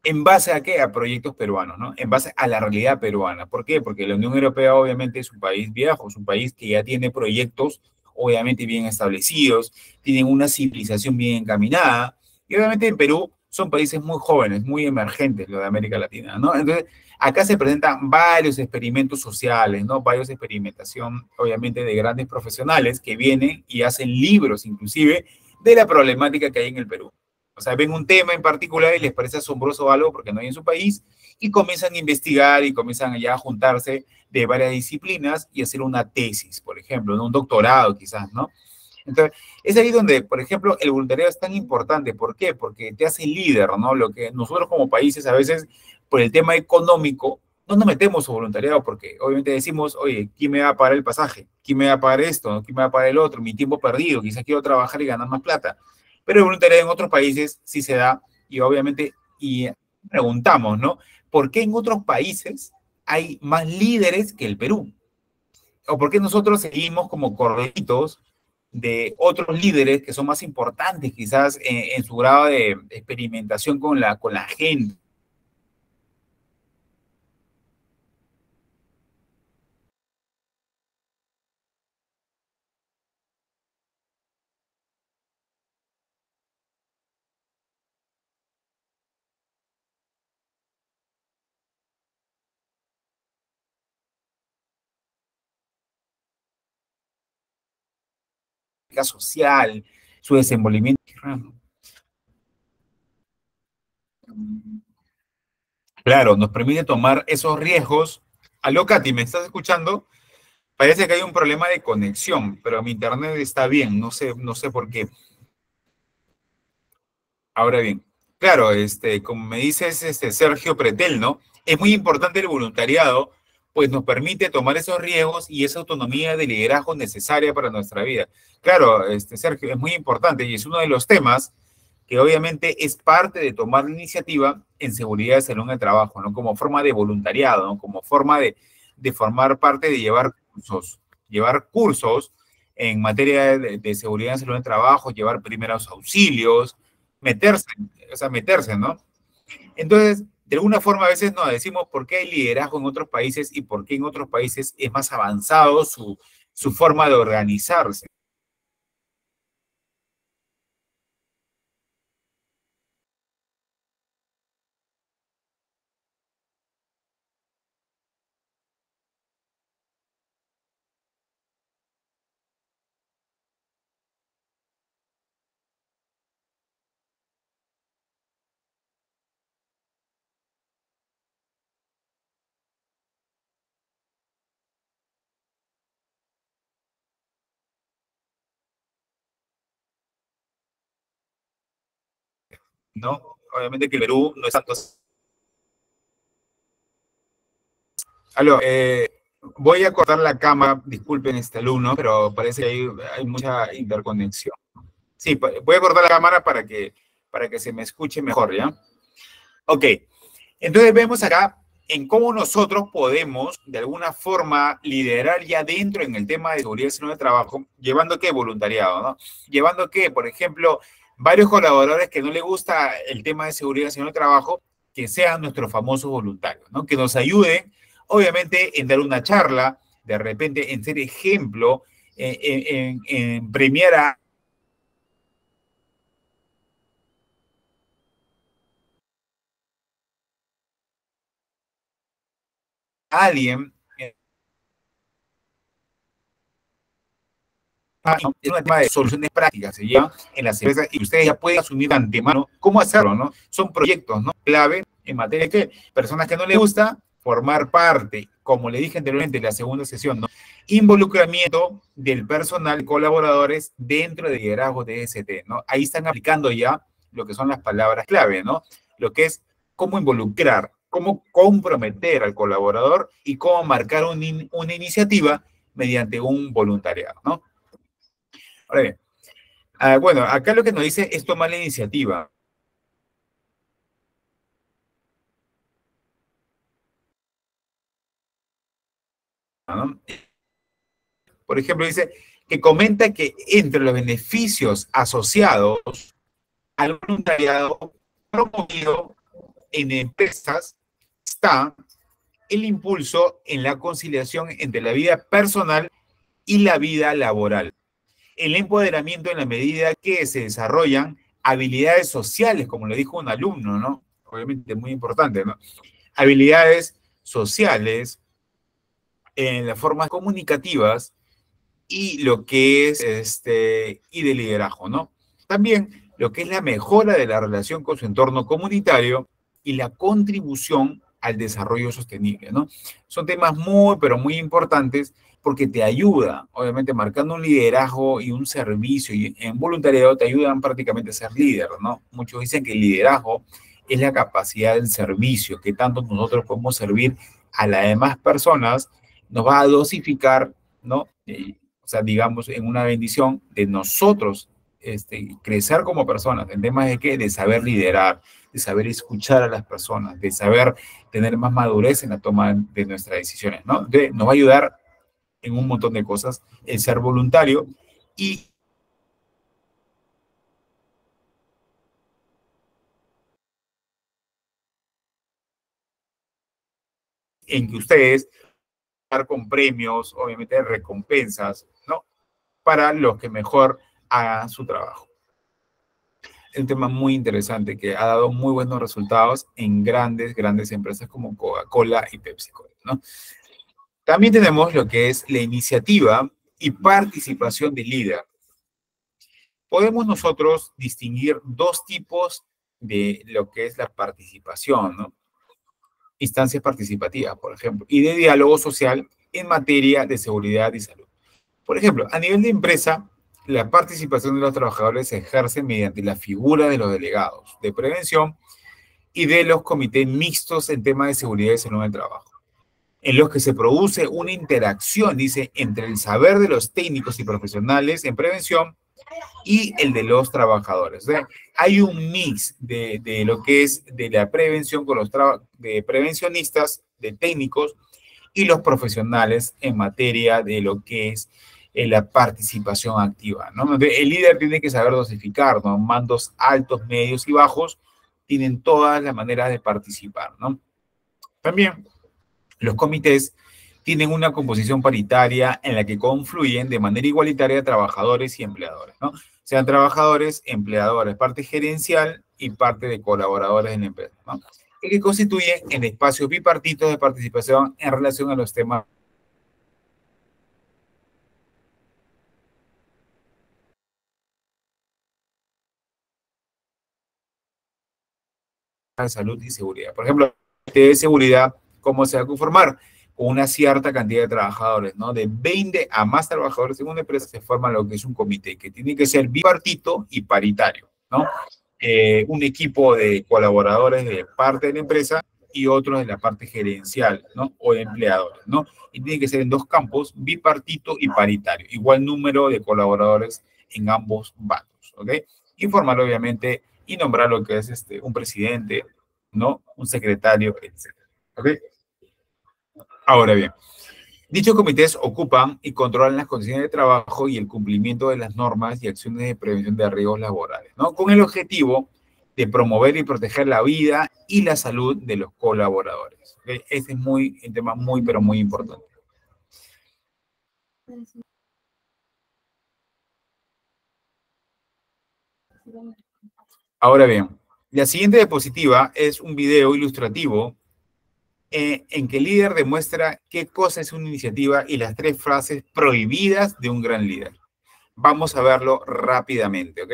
S1: ¿En base a qué? A proyectos peruanos, ¿no? En base a la realidad peruana. ¿Por qué? Porque la Unión Europea obviamente es un país viejo, es un país que ya tiene proyectos obviamente bien establecidos, tienen una civilización bien encaminada, y obviamente en Perú son países muy jóvenes, muy emergentes, lo de América Latina, ¿no? Entonces, acá se presentan varios experimentos sociales, ¿no? Varios experimentación, obviamente, de grandes profesionales que vienen y hacen libros, inclusive, de la problemática que hay en el Perú. O sea, ven un tema en particular y les parece asombroso algo porque no hay en su país y comienzan a investigar y comienzan ya a juntarse de varias disciplinas y hacer una tesis, por ejemplo, ¿no? Un doctorado quizás, ¿no? Entonces, es ahí donde, por ejemplo, el voluntariado es tan importante. ¿Por qué? Porque te hace líder, ¿no? Lo que nosotros como países a veces, por el tema económico, no nos metemos a voluntariado porque obviamente decimos, oye, ¿quién me va a pagar el pasaje? ¿Quién me va a pagar esto? ¿Quién me va a pagar el otro? Mi tiempo perdido, quizás quiero trabajar y ganar más plata. Pero el voluntariado en otros países sí se da y obviamente, y preguntamos, ¿no? ¿Por qué en otros países hay más líderes que el Perú? ¿O por qué nosotros seguimos como corderitos de otros líderes que son más importantes quizás en su grado de experimentación con la gente social, su desenvolvimiento? Claro, nos permite tomar esos riesgos. Aló, Katy, ¿me estás escuchando? Parece que hay un problema de conexión, pero mi internet está bien, no sé por qué. Ahora bien, claro, como me dices, Sergio Pretel, ¿no? Es muy importante el voluntariado, pues nos permite tomar esos riesgos y esa autonomía de liderazgo necesaria para nuestra vida. Claro, Sergio, es muy importante y es uno de los temas que obviamente es parte de tomar la iniciativa en seguridad y salud en el trabajo, ¿no? Como forma de voluntariado, ¿no? Como forma de formar parte de llevar cursos en materia de seguridad y salud en el trabajo, llevar primeros auxilios, meterse, o sea, meterse, ¿no? Entonces, de alguna forma a veces nos decimos por qué hay liderazgo en otros países y por qué en otros países es más avanzado su forma de organizarse. ¿No? Obviamente que el Perú no es tanto. Aló, voy a cortar la cámara, disculpen este alumno, pero parece que hay mucha interconexión. Sí, voy a cortar la cámara para que se me escuche mejor, ¿ya? Ok, entonces vemos acá en cómo nosotros podemos, de alguna forma, liderar ya dentro en el tema de seguridad y salud de trabajo, llevando qué voluntariado, ¿no? Llevando qué, por ejemplo, varios colaboradores que no les gusta el tema de seguridad y salud de trabajo, que sean nuestros famosos voluntarios, ¿no? Que nos ayuden, obviamente, en dar una charla, de repente en ser ejemplo, en premiar a alguien. Es un tema de soluciones prácticas, se llevan en las empresas y ustedes ya pueden asumir de antemano cómo hacerlo, ¿no? Son proyectos, ¿no? Clave en materia de que personas que no les gusta formar parte, como le dije anteriormente en la segunda sesión, ¿no? Involucramiento del personal, colaboradores dentro del liderazgo de EST, ¿no? Ahí están aplicando ya lo que son las palabras clave, ¿no? Lo que es cómo involucrar, cómo comprometer al colaborador y cómo marcar una iniciativa mediante un voluntariado, ¿no? Ahora bien, bueno, acá lo que nos dice es tomar la iniciativa, ¿no? Por ejemplo, dice que comenta que entre los beneficios asociados al voluntariado promovido en empresas está el impulso en la conciliación entre la vida personal y la vida laboral. El empoderamiento en la medida que se desarrollan habilidades sociales, como lo dijo un alumno, ¿no? Obviamente muy importante, ¿no? Habilidades sociales, en las formas comunicativas y lo que es y de liderazgo, ¿no? También lo que es la mejora de la relación con su entorno comunitario y la contribución al desarrollo sostenible, ¿no? Son temas muy, pero muy importantes porque te ayuda, obviamente, marcando un liderazgo y un servicio y en voluntariado te ayudan prácticamente a ser líder, ¿no? Muchos dicen que el liderazgo es la capacidad del servicio, que tanto nosotros podemos servir a las demás personas, nos va a dosificar, ¿no? O sea, digamos, en una bendición de nosotros crecer como personas, en temas de qué, de saber liderar, de saber escuchar a las personas, de saber tener más madurez en la toma de nuestras decisiones, ¿no? Nos va a ayudar en un montón de cosas el ser voluntario y en que ustedes con premios, obviamente recompensas, ¿no? Para los que mejor hagan su trabajo. Es un tema muy interesante que ha dado muy buenos resultados en grandes empresas como Coca-Cola y PepsiCo, ¿no? También tenemos lo que es la iniciativa y participación de líder. Podemos nosotros distinguir dos tipos de lo que es la participación, ¿no? Instancias participativas, por ejemplo, y de diálogo social en materia de seguridad y salud. Por ejemplo, a nivel de empresa, la participación de los trabajadores se ejerce mediante la figura de los delegados de prevención y de los comités mixtos en temas de seguridad y salud en el trabajo, en los que se produce una interacción, dice, entre el saber de los técnicos y profesionales en prevención y el de los trabajadores. O sea, hay un mix de lo que es de la prevención con los de prevencionistas, de técnicos y los profesionales en materia de lo que es la participación activa, ¿no? El líder tiene que saber dosificar, ¿no? Mandos altos, medios y bajos tienen todas las maneras de participar, ¿no? También los comités tienen una composición paritaria en la que confluyen de manera igualitaria trabajadores y empleadores, ¿no? Sean trabajadores, empleadores, parte gerencial y parte de colaboradores en la empresa, ¿no? Y que constituyen en espacios bipartitos de participación en relación a los temas de salud y seguridad. Por ejemplo, de seguridad, ¿cómo se va a conformar? Con una cierta cantidad de trabajadores, ¿no? De 20 a más trabajadores en una empresa se forma lo que es un comité, que tiene que ser bipartito y paritario, ¿no? Un equipo de colaboradores de parte de la empresa y otros de la parte gerencial, ¿no? O de empleadores, ¿no? Y tiene que ser en dos campos, bipartito y paritario. Igual número de colaboradores en ambos bandos, ¿ok? Informar, obviamente, y nombrar lo que es un presidente, ¿no? Un secretario, etc. ¿Ok? Ahora bien, dichos comités ocupan y controlan las condiciones de trabajo y el cumplimiento de las normas y acciones de prevención de riesgos laborales, ¿no? Con el objetivo de promover y proteger la vida y la salud de los colaboradores. ¿Okay? Este es un tema muy, pero muy importante. Ahora bien, la siguiente diapositiva es un video ilustrativo en que el líder demuestra qué cosa es una iniciativa y las 3 frases prohibidas de un gran líder. Vamos a verlo rápidamente, ¿ok?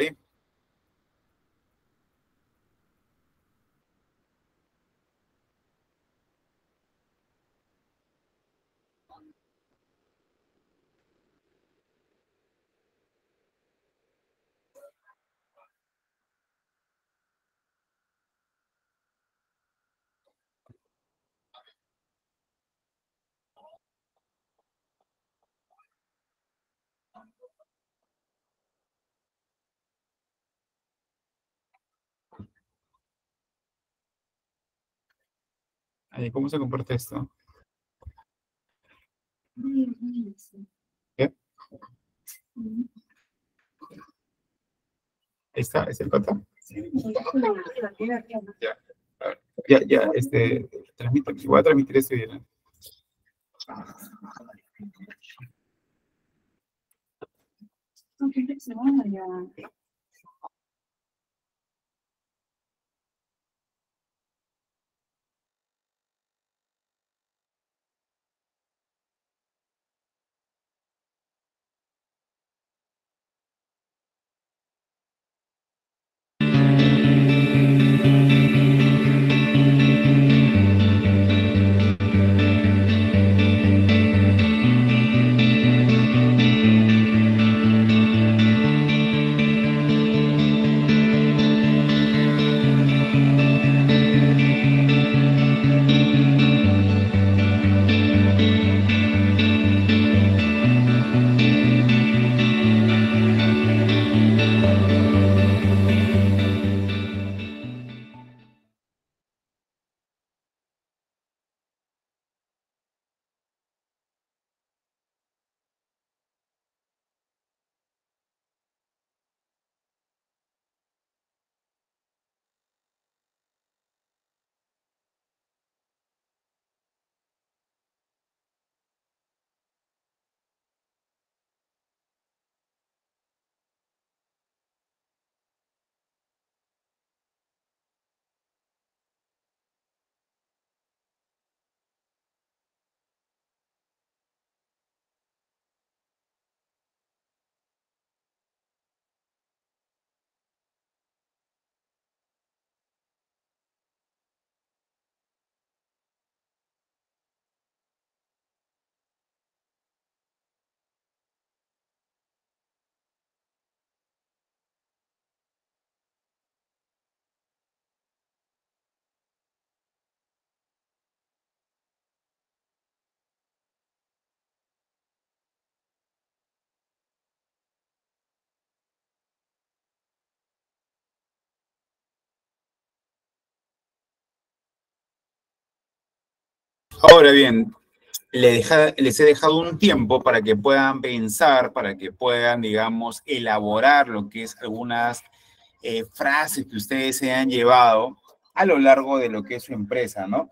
S1: ¿Cómo se comparte esto? ¿Qué? ¿Esta es el pata? Ya, a ver, ya, voy a transmitir este video. Ahora bien, les he dejado un tiempo para que puedan pensar, para que puedan, digamos, elaborar lo que es algunas frases que ustedes se han llevado a lo largo de lo que es su empresa, ¿no?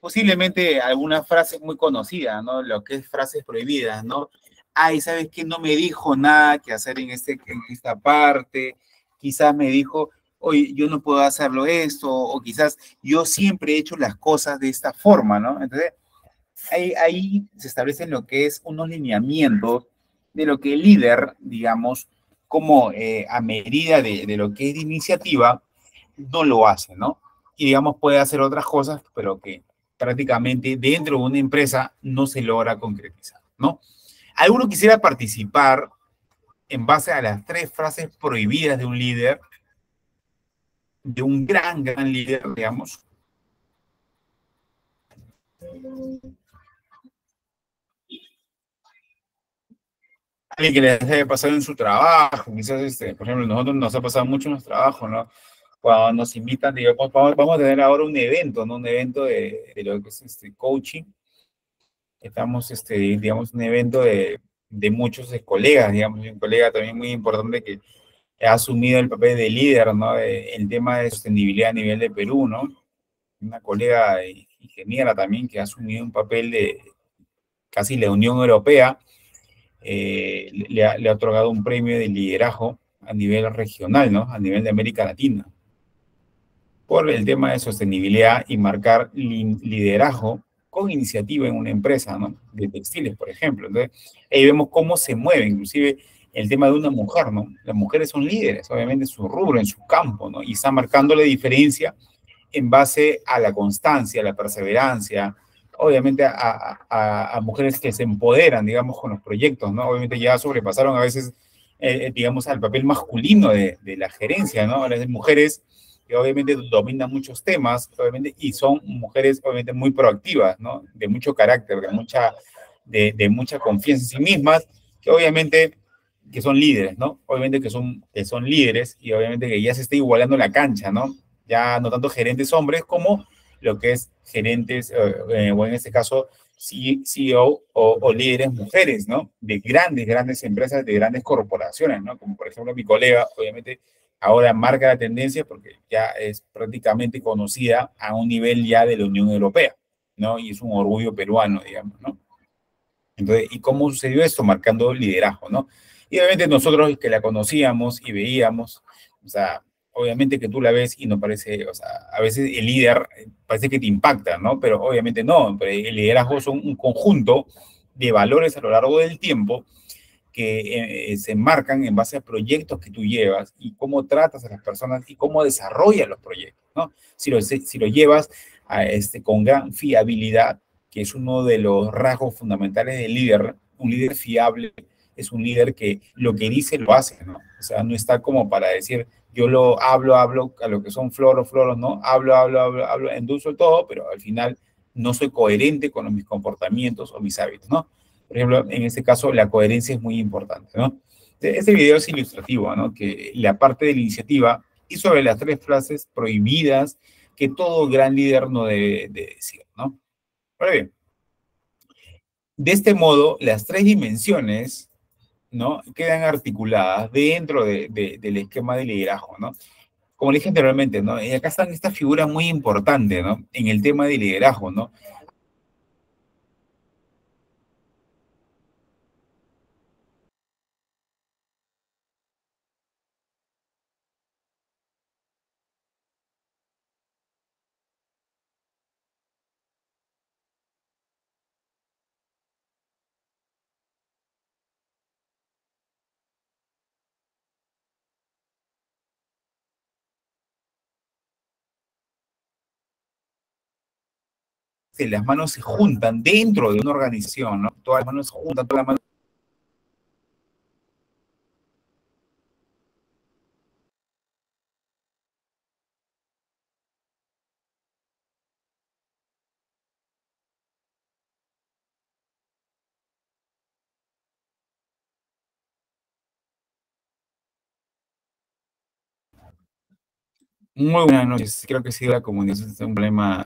S1: Posiblemente algunas frases muy conocidas, ¿no? Lo que es frases prohibidas, ¿no? Ay, ¿sabes qué? No me dijo nada que hacer en esta parte. Quizás me dijo, oye, yo no puedo hacerlo esto, o quizás yo siempre he hecho las cosas de esta forma, ¿no? Entonces, ahí se establecen lo que es unos lineamientos de lo que el líder, digamos, como a medida de lo que es de iniciativa, no lo hace, ¿no? Y digamos, puede hacer otras cosas, pero que prácticamente dentro de una empresa no se logra concretizar, ¿no? ¿Alguno quisiera participar en base a las tres frases prohibidas de un líder, de un gran líder, digamos? Alguien que les haya pasado en su trabajo, quizás, por ejemplo, nosotros nos ha pasado mucho en nuestro trabajo, ¿no? Cuando nos invitan, digamos, vamos a tener ahora un evento, ¿no? Un evento de lo que es coaching. Estamos, digamos, un evento de muchos colegas, digamos, un colega también muy importante que ha asumido el papel de líder, ¿no? El tema de sostenibilidad a nivel de Perú, ¿no? Una colega ingeniera también que ha asumido un papel de casi la Unión Europea, le ha otorgado un premio de liderazgo a nivel regional, ¿no? A nivel de América Latina, por el tema de sostenibilidad y marcar liderazgo con iniciativa en una empresa, ¿no? De textiles, por ejemplo. Entonces, ahí vemos cómo se mueve, inclusive el tema de una mujer, ¿no? Las mujeres son líderes, obviamente, en su rubro, en su campo, ¿no? Y están marcando la diferencia en base a la constancia, a la perseverancia, obviamente a mujeres que se empoderan, digamos, con los proyectos, ¿no? Obviamente ya sobrepasaron a veces, digamos, al papel masculino de la gerencia, ¿no? Las mujeres que obviamente dominan muchos temas, obviamente, y son mujeres obviamente muy proactivas, ¿no? De mucho carácter, de mucha confianza en sí mismas, que obviamente que son líderes, ¿no? Obviamente que son líderes y obviamente que ya se está igualando la cancha, ¿no? Ya no tanto gerentes hombres como lo que es gerentes, o en este caso, CEO o líderes mujeres, ¿no? De grandes empresas, de grandes corporaciones, ¿no? Como por ejemplo mi colega, obviamente, ahora marca la tendencia porque ya es prácticamente conocida a un nivel ya de la Unión Europea, ¿no? Y es un orgullo peruano, digamos, ¿no? Entonces, ¿y cómo sucedió esto? Marcando liderazgo, ¿no? Y obviamente nosotros que la conocíamos y veíamos, o sea, obviamente que tú la ves y no parece, o sea, a veces el líder parece que te impacta, ¿no? Pero obviamente no, pero el liderazgo son un conjunto de valores a lo largo del tiempo que se enmarcan en base a proyectos que tú llevas y cómo tratas a las personas y cómo desarrollas los proyectos, ¿no? Si lo llevas con gran fiabilidad, que es uno de los rasgos fundamentales del líder, un líder fiable es un líder que lo que dice lo hace, ¿no? O sea, no está como para decir, yo lo hablo a lo que son floros, ¿no? Hablo, endulzo todo, pero al final no soy coherente con mis comportamientos o mis hábitos, ¿no? Por ejemplo, en este caso, la coherencia es muy importante, ¿no? Este video es ilustrativo, ¿no? Que la parte de la iniciativa y sobre las tres frases prohibidas que todo gran líder no debe de decir, ¿no? Ahora bien, de este modo, las tres dimensiones, ¿no? Quedan articuladas dentro del esquema de liderazgo, ¿no? Como le dije anteriormente, ¿no? Y acá están estas figuras muy importantes, ¿no? En el tema de liderazgo, ¿no? Que las manos se juntan dentro de una organización, ¿no? Todas las manos se juntan, todas las manos. Muy buenas noches. Creo que sí, la comunicación es un problema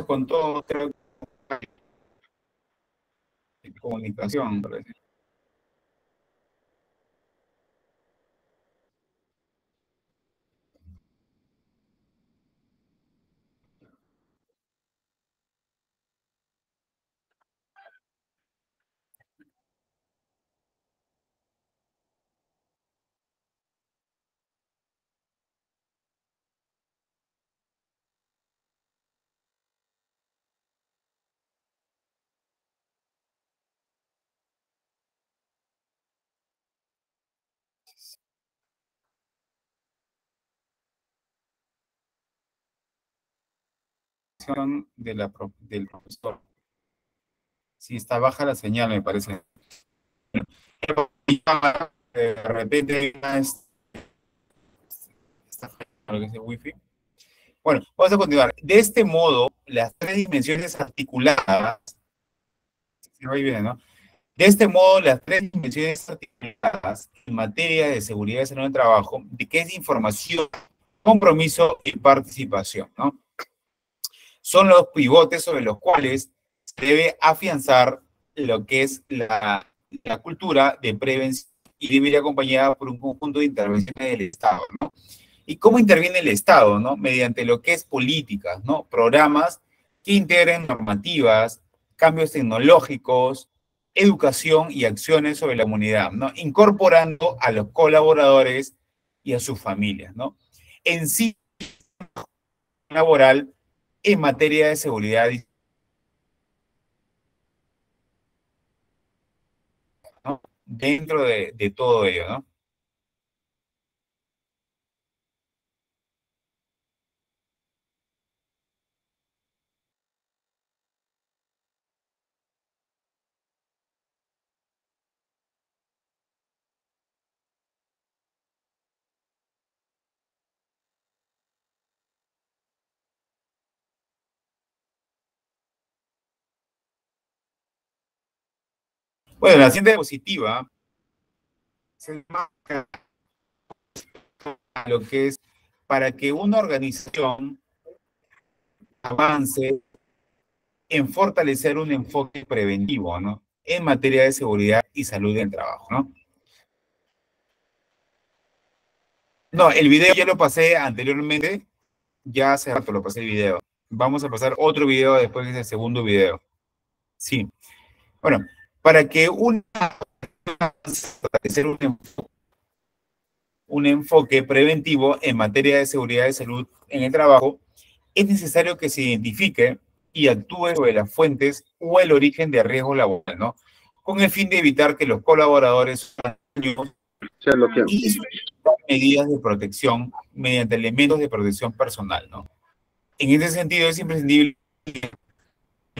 S1: con todo, creo que comunicación. Del profesor. Si está baja la señal, me parece. De repente está lo que es el wifi. Bueno, vamos a continuar. De este modo, las tres dimensiones articuladas, se va bien, ¿no? De este modo, las tres dimensiones articuladas en materia de seguridad y salud en el trabajo, de que es información, compromiso y participación, ¿no? Son los pivotes sobre los cuales se debe afianzar lo que es la cultura de prevención y debe ir acompañada por un conjunto de intervenciones del Estado, ¿no? ¿Y cómo interviene el Estado, no? Mediante lo que es políticas, ¿no? Programas que integren normativas, cambios tecnológicos, educación y acciones sobre la comunidad, ¿no? Incorporando a los colaboradores y a sus familias, ¿no? En sí, laboral en materia de seguridad, ¿no? Dentro de todo ello, ¿no? Bueno, la siguiente diapositiva se marca lo que es para que una organización avance en fortalecer un enfoque preventivo, ¿no? En materia de seguridad y salud en el trabajo, ¿no? No, el video ya lo pasé anteriormente, ya hace rato lo pasé el video. Vamos a pasar otro video después de ese segundo video. Sí. Bueno, para que fortalecer un enfoque preventivo en materia de seguridad y salud en el trabajo, es necesario que se identifique y actúe sobre las fuentes o el origen de riesgo laboral, ¿no? Con el fin de evitar que los colaboradores y medidas de protección mediante elementos de protección personal, ¿no? En ese sentido es imprescindible el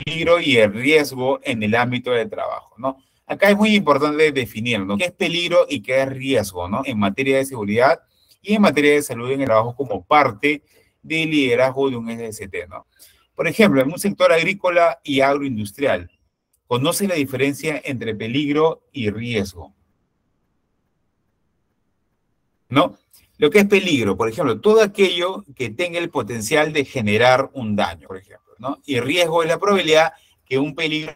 S1: peligro y el riesgo en el ámbito del trabajo, ¿no? Acá es muy importante definir, ¿no? ¿Qué es peligro y qué es riesgo, ¿no? En materia de seguridad y en materia de salud en el trabajo como parte del liderazgo de un SST, ¿no? Por ejemplo, en un sector agrícola y agroindustrial, ¿conoce la diferencia entre peligro y riesgo? ¿No? Lo que es peligro, por ejemplo, todo aquello que tenga el potencial de generar un daño, por ejemplo, ¿no? Y riesgo es la probabilidad que un peligro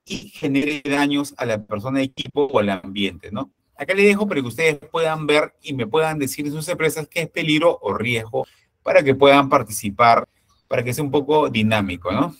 S1: y genere daños a la persona, equipo o al ambiente, ¿no? Acá les dejo para que ustedes puedan ver y me puedan decir en sus empresas qué es peligro o riesgo para que puedan participar, para que sea un poco dinámico, ¿no?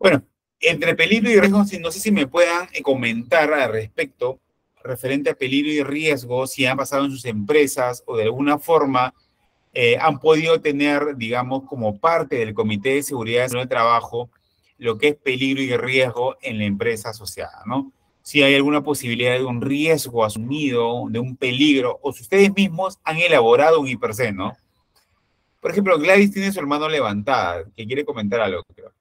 S1: Bueno, entre peligro y riesgo, no sé si me puedan comentar al respecto, referente a peligro y riesgo, si han pasado en sus empresas o de alguna forma han podido tener, digamos, como parte del Comité de Seguridad y Salud del Trabajo, lo que es peligro y riesgo en la empresa asociada, ¿no? Si hay alguna posibilidad de un riesgo asumido, de un peligro, o si ustedes mismos han elaborado un IPRC, ¿no? Por ejemplo, Gladys tiene su mano levantada, que quiere comentar algo, creo.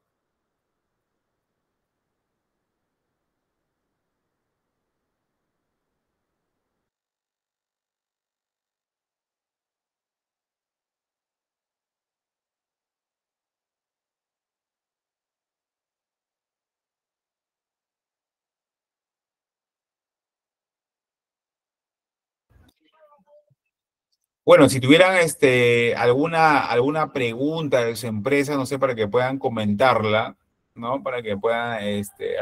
S1: Bueno, si tuvieran alguna pregunta de su empresa, no sé, para que puedan comentarla, ¿no? Para que puedan,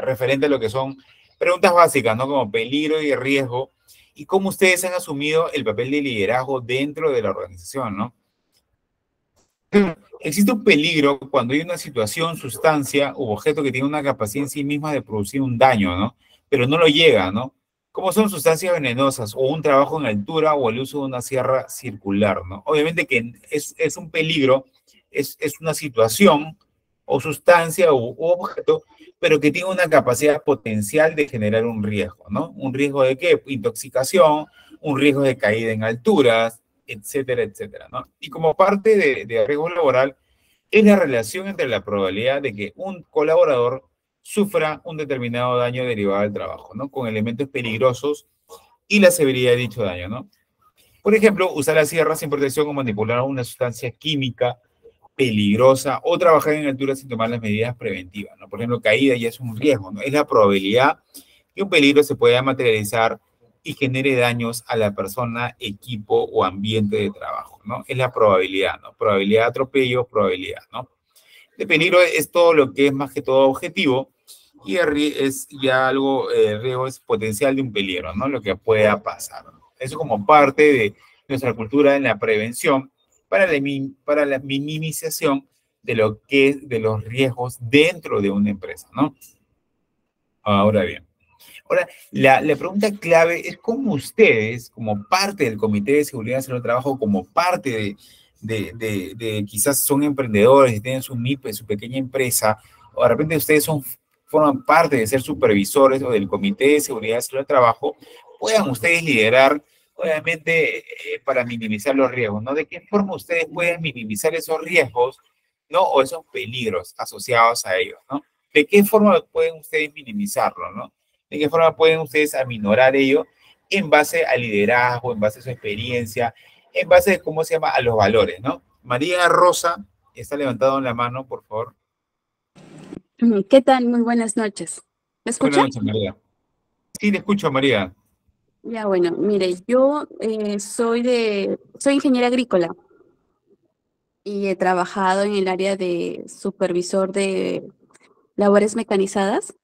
S1: referente a lo que son preguntas básicas, ¿no? Como peligro y riesgo, y cómo ustedes han asumido el papel de liderazgo dentro de la organización, ¿no? Existe un peligro cuando hay una situación, sustancia u objeto que tiene una capacidad en sí misma de producir un daño, ¿no? Pero no lo llega, ¿no? Como son sustancias venenosas o un trabajo en altura o el uso de una sierra circular, ¿no? Obviamente que es un peligro, es una situación o sustancia u objeto, pero que tiene una capacidad potencial de generar un riesgo, ¿no? ¿Un riesgo de qué? Intoxicación, un riesgo de caída en alturas, etcétera, etcétera, ¿no? Y como parte de riesgo laboral es la relación entre la probabilidad de que un colaborador sufra un determinado daño derivado del trabajo, ¿no? Con elementos peligrosos y la severidad de dicho daño, ¿no? Por ejemplo, usar la sierra sin protección o manipular una sustancia química peligrosa o trabajar en altura sin tomar las medidas preventivas, ¿no? Por ejemplo, caída ya es un riesgo, ¿no? Es la probabilidad que un peligro se pueda materializar y genere daños a la persona, equipo o ambiente de trabajo, ¿no? Es la probabilidad, ¿no? Probabilidad de atropello, probabilidad, ¿no? De peligro es todo lo que es más que todo objetivo y es ya algo, el riesgo es potencial de un peligro, ¿no? Lo que pueda pasar, ¿no? Eso como parte de nuestra cultura en la prevención para la minimización de lo que es de los riesgos dentro de una empresa, ¿no? Ahora bien. Ahora, la pregunta clave es cómo ustedes, como parte del Comité de Seguridad y Salud del Trabajo, como parte de quizás son emprendedores y tienen su MIPE, su pequeña empresa, o de repente ustedes forman parte de ser supervisores o del Comité de Seguridad y Salud del Trabajo, puedan ustedes liderar, obviamente, para minimizar los riesgos, ¿no? ¿De qué forma ustedes pueden minimizar esos riesgos, ¿no? O esos peligros asociados a ellos, ¿no? ¿De qué forma pueden ustedes minimizarlo, ¿no? ¿De qué forma pueden ustedes aminorar ello en base al liderazgo, en base a su experiencia, en base a cómo se llama, a los valores, ¿no? María Rosa está levantado en la mano, por favor.
S2: ¿Qué tal? Muy buenas noches. ¿Me
S1: Buenas
S2: escucha?
S1: noches, María. Sí, te escucho, María.
S2: Ya, bueno, mire, yo soy ingeniera agrícola y he trabajado en el área de supervisor de labores mecanizadas.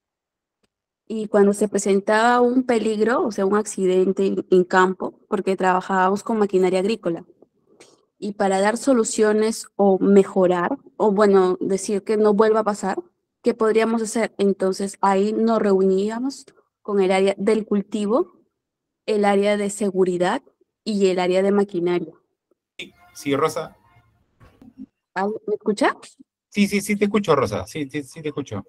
S2: Y cuando se presentaba un peligro, o sea, un accidente en campo, porque trabajábamos con maquinaria agrícola, y para dar soluciones o mejorar, o bueno, decir que no vuelva a pasar, ¿qué podríamos hacer? Entonces ahí nos reuníamos con el área del cultivo, el área de seguridad y el área de maquinaria.
S1: Sí, Rosa.
S2: ¿Me escucha?
S1: Sí, sí, sí, te escucho, Rosa. Sí, sí, sí, te escucho.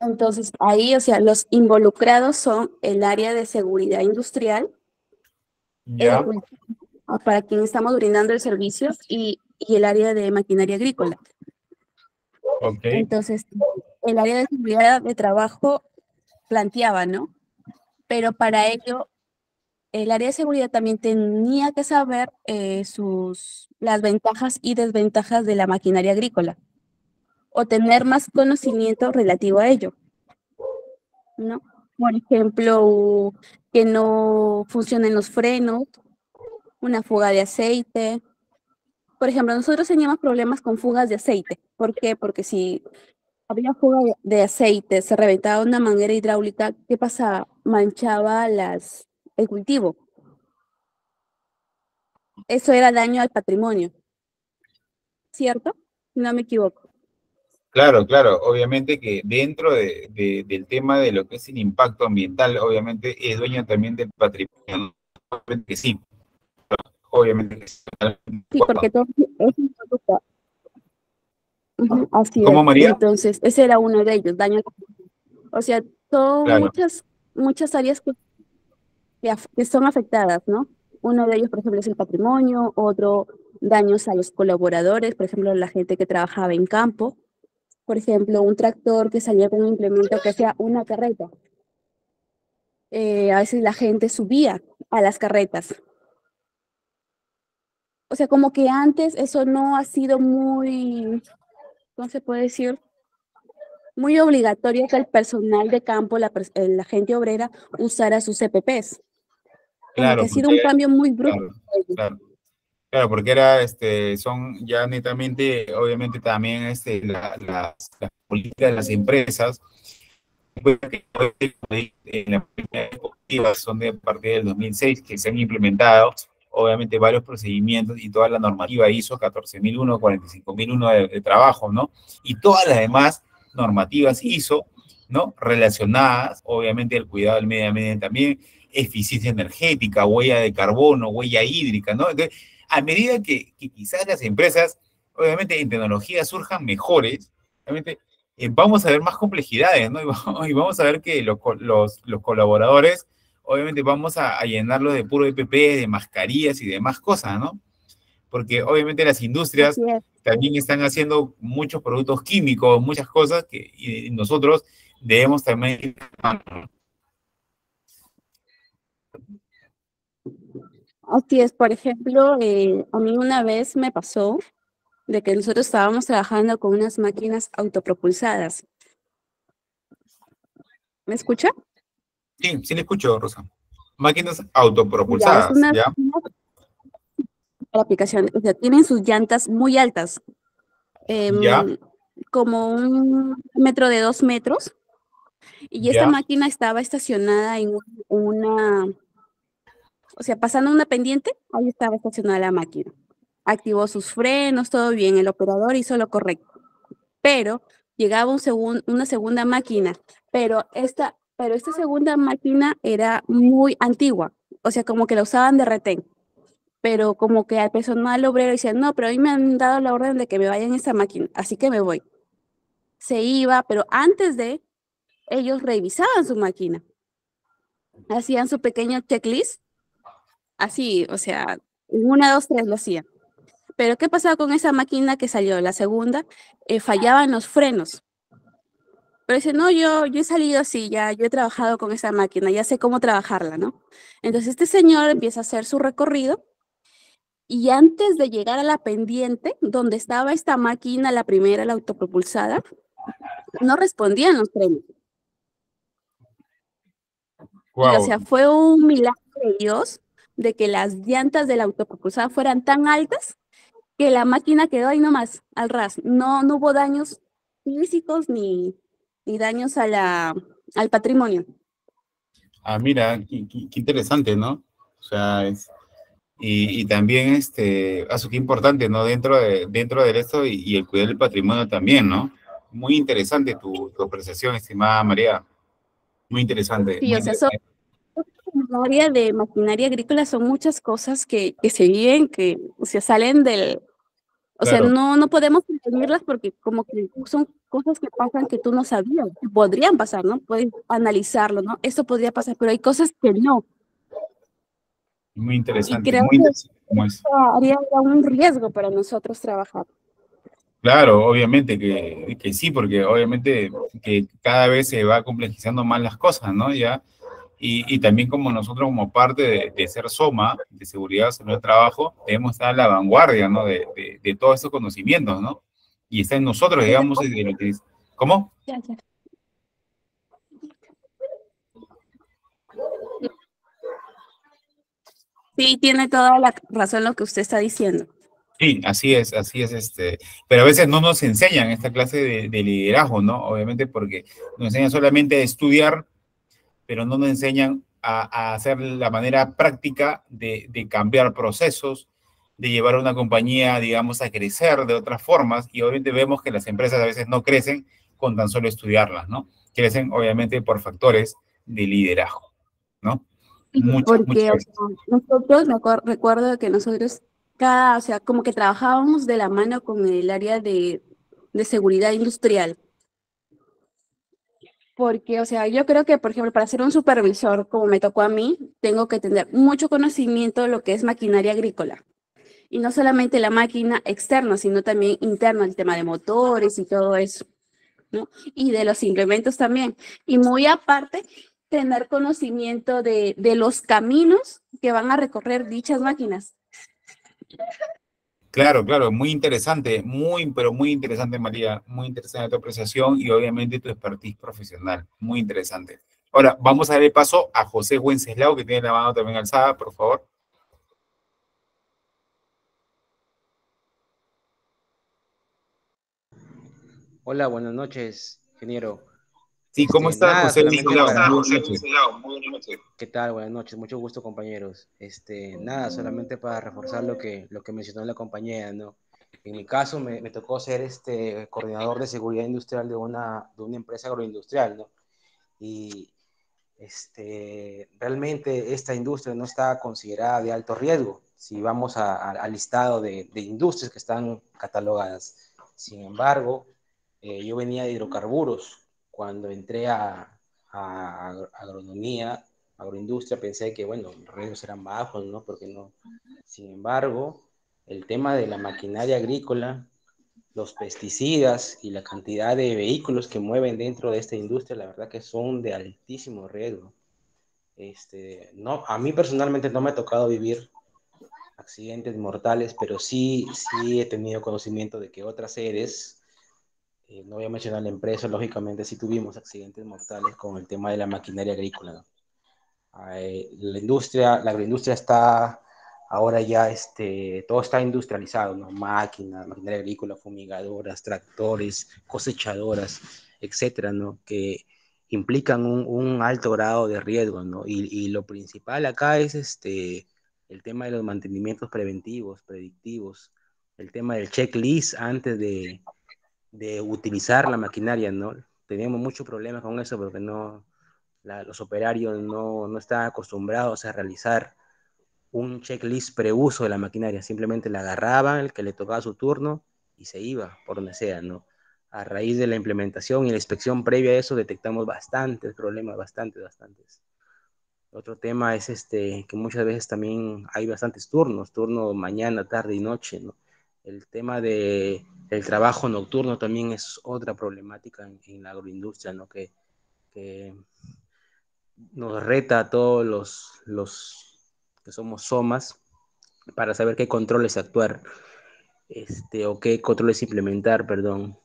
S2: Entonces ahí, o sea, los involucrados son el área de seguridad industrial, el
S1: Ya,
S2: cultivo, para quien estamos brindando el servicio y el área de maquinaria agrícola.
S1: ok.
S2: Entonces, el área de seguridad de trabajo planteaba, ¿no? Pero para ello, el área de seguridad también tenía que saber las ventajas y desventajas de la maquinaria agrícola o tener más conocimiento relativo a ello, ¿no? Por ejemplo, que no funcionen los frenos, una fuga de aceite. Por ejemplo, nosotros teníamos problemas con fugas de aceite. ¿Por qué? Porque si había fuga de aceite, se reventaba una manguera hidráulica, ¿qué pasaba? Manchaba el cultivo. Eso era daño al patrimonio, ¿cierto? No me equivoco.
S1: Claro, claro. Obviamente que dentro del tema de lo que es el impacto ambiental, obviamente es dueño también del patrimonio. ¿No? Que sí, obviamente.
S2: Sí, porque todo es involucra. Ujú, así es.
S1: ¿Cómo, María?
S2: Entonces, ese era uno de ellos, daños. O sea, son
S1: Claro,
S2: muchas áreas que son afectadas, ¿no? Uno de ellos, por ejemplo, es el patrimonio, otro daños a los colaboradores, por ejemplo, la gente que trabajaba en campo, por ejemplo, un tractor que salía con un implemento que sea una carreta. A veces la gente subía a las carretas. O sea, como que antes eso no ha sido muy, ¿cómo se puede decir? Muy obligatorio que el personal de campo, la gente obrera, usara sus CPPs. Como que
S1: claro,
S2: ha sido un cambio muy brusco.
S1: claro, claro. Claro, porque era, son ya netamente, obviamente también las políticas de las empresas, pues, que en la política ejecutiva son de a partir del 2006 que se han implementado, obviamente, varios procedimientos y toda la normativa ISO 14001, 45001 de trabajo, ¿no? Y todas las demás normativas ISO, ¿no? Relacionadas, obviamente, al cuidado del medio ambiente también, eficiencia energética, huella de carbono, huella hídrica, ¿no? Entonces, a medida que quizás las empresas, obviamente, en tecnología surjan mejores, obviamente, vamos a ver más complejidades, ¿no? Y vamos a ver que los colaboradores, obviamente, vamos a llenarlos de puro EPP, de mascarillas y demás cosas, ¿no? Porque obviamente las industrias
S2: Así es.
S1: también están haciendo muchos productos químicos, muchas cosas que y nosotros debemos también.
S2: Así es, por ejemplo, a mí una vez me pasó de que nosotros estábamos trabajando con unas máquinas autopropulsadas. ¿Me escucha?
S1: Sí, sí le escucho, Rosa. Máquinas
S2: Ya, es
S1: autopropulsadas, ¿ya?
S2: una aplicación, o sea, tienen sus llantas muy altas,
S1: ¿Ya?
S2: em, como 1 metro de 2 metros, y esta
S1: ¿Ya?
S2: máquina estaba estacionada en una, o sea, pasando una pendiente, ahí estaba estacionada la máquina. Activó sus frenos, todo bien, el operador hizo lo correcto. Pero llegaba una segunda máquina, pero esta segunda máquina era muy antigua, o sea, como que la usaban de retén, pero como que al personal obrero decía, no, pero a mí me han dado la orden de que me vaya en esta máquina, así que me voy. Se iba, pero antes de, ellos revisaban su máquina, hacían su pequeño checklist, así, o sea, en 1, 2, 3 lo hacían. Pero ¿qué pasaba con esa máquina que salió? La segunda, fallaban los frenos. Pero dice, no, yo he salido así, ya, yo he trabajado con esa máquina, ya sé cómo trabajarla, ¿no? Entonces este señor empieza a hacer su recorrido y antes de llegar a la pendiente, donde estaba esta máquina, la primera, la autopropulsada, no respondían los frenos. Y o
S1: Wow.
S2: sea, fue un milagro de Dios de que las llantas de la autopropulsada fueran tan altas que la máquina quedó ahí nomás, al ras. No, no hubo daños físicos ni daños al patrimonio.
S1: Ah, mira, qué interesante, ¿no? O sea, y también, qué importante, ¿no? Dentro de esto y el cuidar del patrimonio también, ¿no? Muy interesante tu apreciación, estimada María. Muy interesante,
S2: Sí,
S1: muy
S2: o sea, son
S1: interesante.
S2: en el área de maquinaria agrícola son muchas cosas que se viven, que o sea, salen del, o sea,
S1: Claro,
S2: no podemos prevenirlas porque como que son cosas que pasan que tú no sabías, que podrían pasar, ¿no? Puedes analizarlo, ¿no? Esto podría pasar, pero hay cosas que no. Y creo
S1: muy
S2: que
S1: interesante como es.
S2: esta área era un riesgo para nosotros trabajar.
S1: Claro, obviamente que sí, porque obviamente que cada vez se va complejizando más las cosas, ¿no? Ya, y también como nosotros como parte de ser SOMA, de Seguridad Salud del Trabajo, debemos estar a la vanguardia, ¿no? De todos estos conocimientos, ¿no? Y está en nosotros, digamos, de lo que ¿cómo?
S2: Ya, ya. Sí, tiene toda la razón lo que usted está diciendo.
S1: Sí, así es, pero a veces no nos enseñan esta clase de liderazgo, ¿no? Obviamente porque nos enseñan solamente a estudiar, pero no nos enseñan a hacer la manera práctica de cambiar procesos, de llevar a una compañía, digamos, a crecer de otras formas, y obviamente vemos que las empresas a veces no crecen con tan solo estudiarlas, ¿no? Crecen obviamente por factores de liderazgo, ¿no? Muchas,
S2: Porque, o
S1: muchas.
S2: sea, nosotros, recuerdo que nosotros o sea, como que trabajábamos de la mano con el área de seguridad industrial. Porque, o sea, yo creo que, por ejemplo, para ser un supervisor, como me tocó a mí, tengo que tener mucho conocimiento de lo que es maquinaria agrícola. Y no solamente la máquina externa, sino también interna, el tema de motores y todo eso, ¿no? Y de los implementos también. Y muy aparte, tener conocimiento de los caminos que van a recorrer dichas máquinas.
S1: Claro, claro, muy interesante, muy, pero muy interesante, María, muy interesante tu apreciación y obviamente tu expertise profesional, muy interesante. Ahora, vamos a dar el paso a José Wenceslao, que tiene la mano también alzada, por favor.
S3: Hola, buenas noches, ingeniero.
S1: Sí, ¿cómo está
S3: Nada,
S1: José
S3: solamente
S1: Wenceslao?
S3: para...
S1: Muy buenas noches.
S3: ¿Qué tal? Buenas noches, mucho gusto, compañeros. Nada, solamente para reforzar lo que mencionó la compañera, ¿no? En mi caso me tocó ser coordinador de seguridad industrial de una empresa agroindustrial, ¿no? Y realmente esta industria no está considerada de alto riesgo si vamos al listado de industrias que están catalogadas. Sin embargo, yo venía de hidrocarburos. Cuando entré a agronomía, agroindustria, pensé que, bueno, los riesgos eran bajos, ¿no? Porque no. Sin embargo, el tema de la maquinaria agrícola, los pesticidas y la cantidad de vehículos que mueven dentro de esta industria, la verdad que son de altísimo riesgo. No, a mí personalmente no me ha tocado vivir accidentes mortales, pero sí he tenido conocimiento de que otras sedes, no voy a mencionar la empresa, lógicamente sí tuvimos accidentes mortales con el tema de la maquinaria agrícola, ¿no? La agroindustria está ahora ya, todo está industrializado, ¿no? Máquinas, maquinaria agrícola, fumigadoras, tractores, cosechadoras, etcétera, ¿no? Que implican un alto grado de riesgo, ¿no? Y lo principal acá es el tema de los mantenimientos preventivos, predictivos, el tema del checklist antes de utilizar la maquinaria, ¿no? Teníamos muchos problemas con eso porque los operarios no están acostumbrados a realizar un checklist preuso de la maquinaria, simplemente la agarraban, el que le tocaba su turno y se iba por donde sea, ¿no? A raíz de la implementación y la inspección previa a eso detectamos bastantes problemas, bastantes. Otro tema es que muchas veces también hay bastantes turno mañana, tarde y noche, ¿no? El tema del trabajo nocturno también es otra problemática en la agroindustria, ¿no? Que nos reta a todos los que somos SOMAS para saber qué controles actuar, o qué controles implementar, perdón.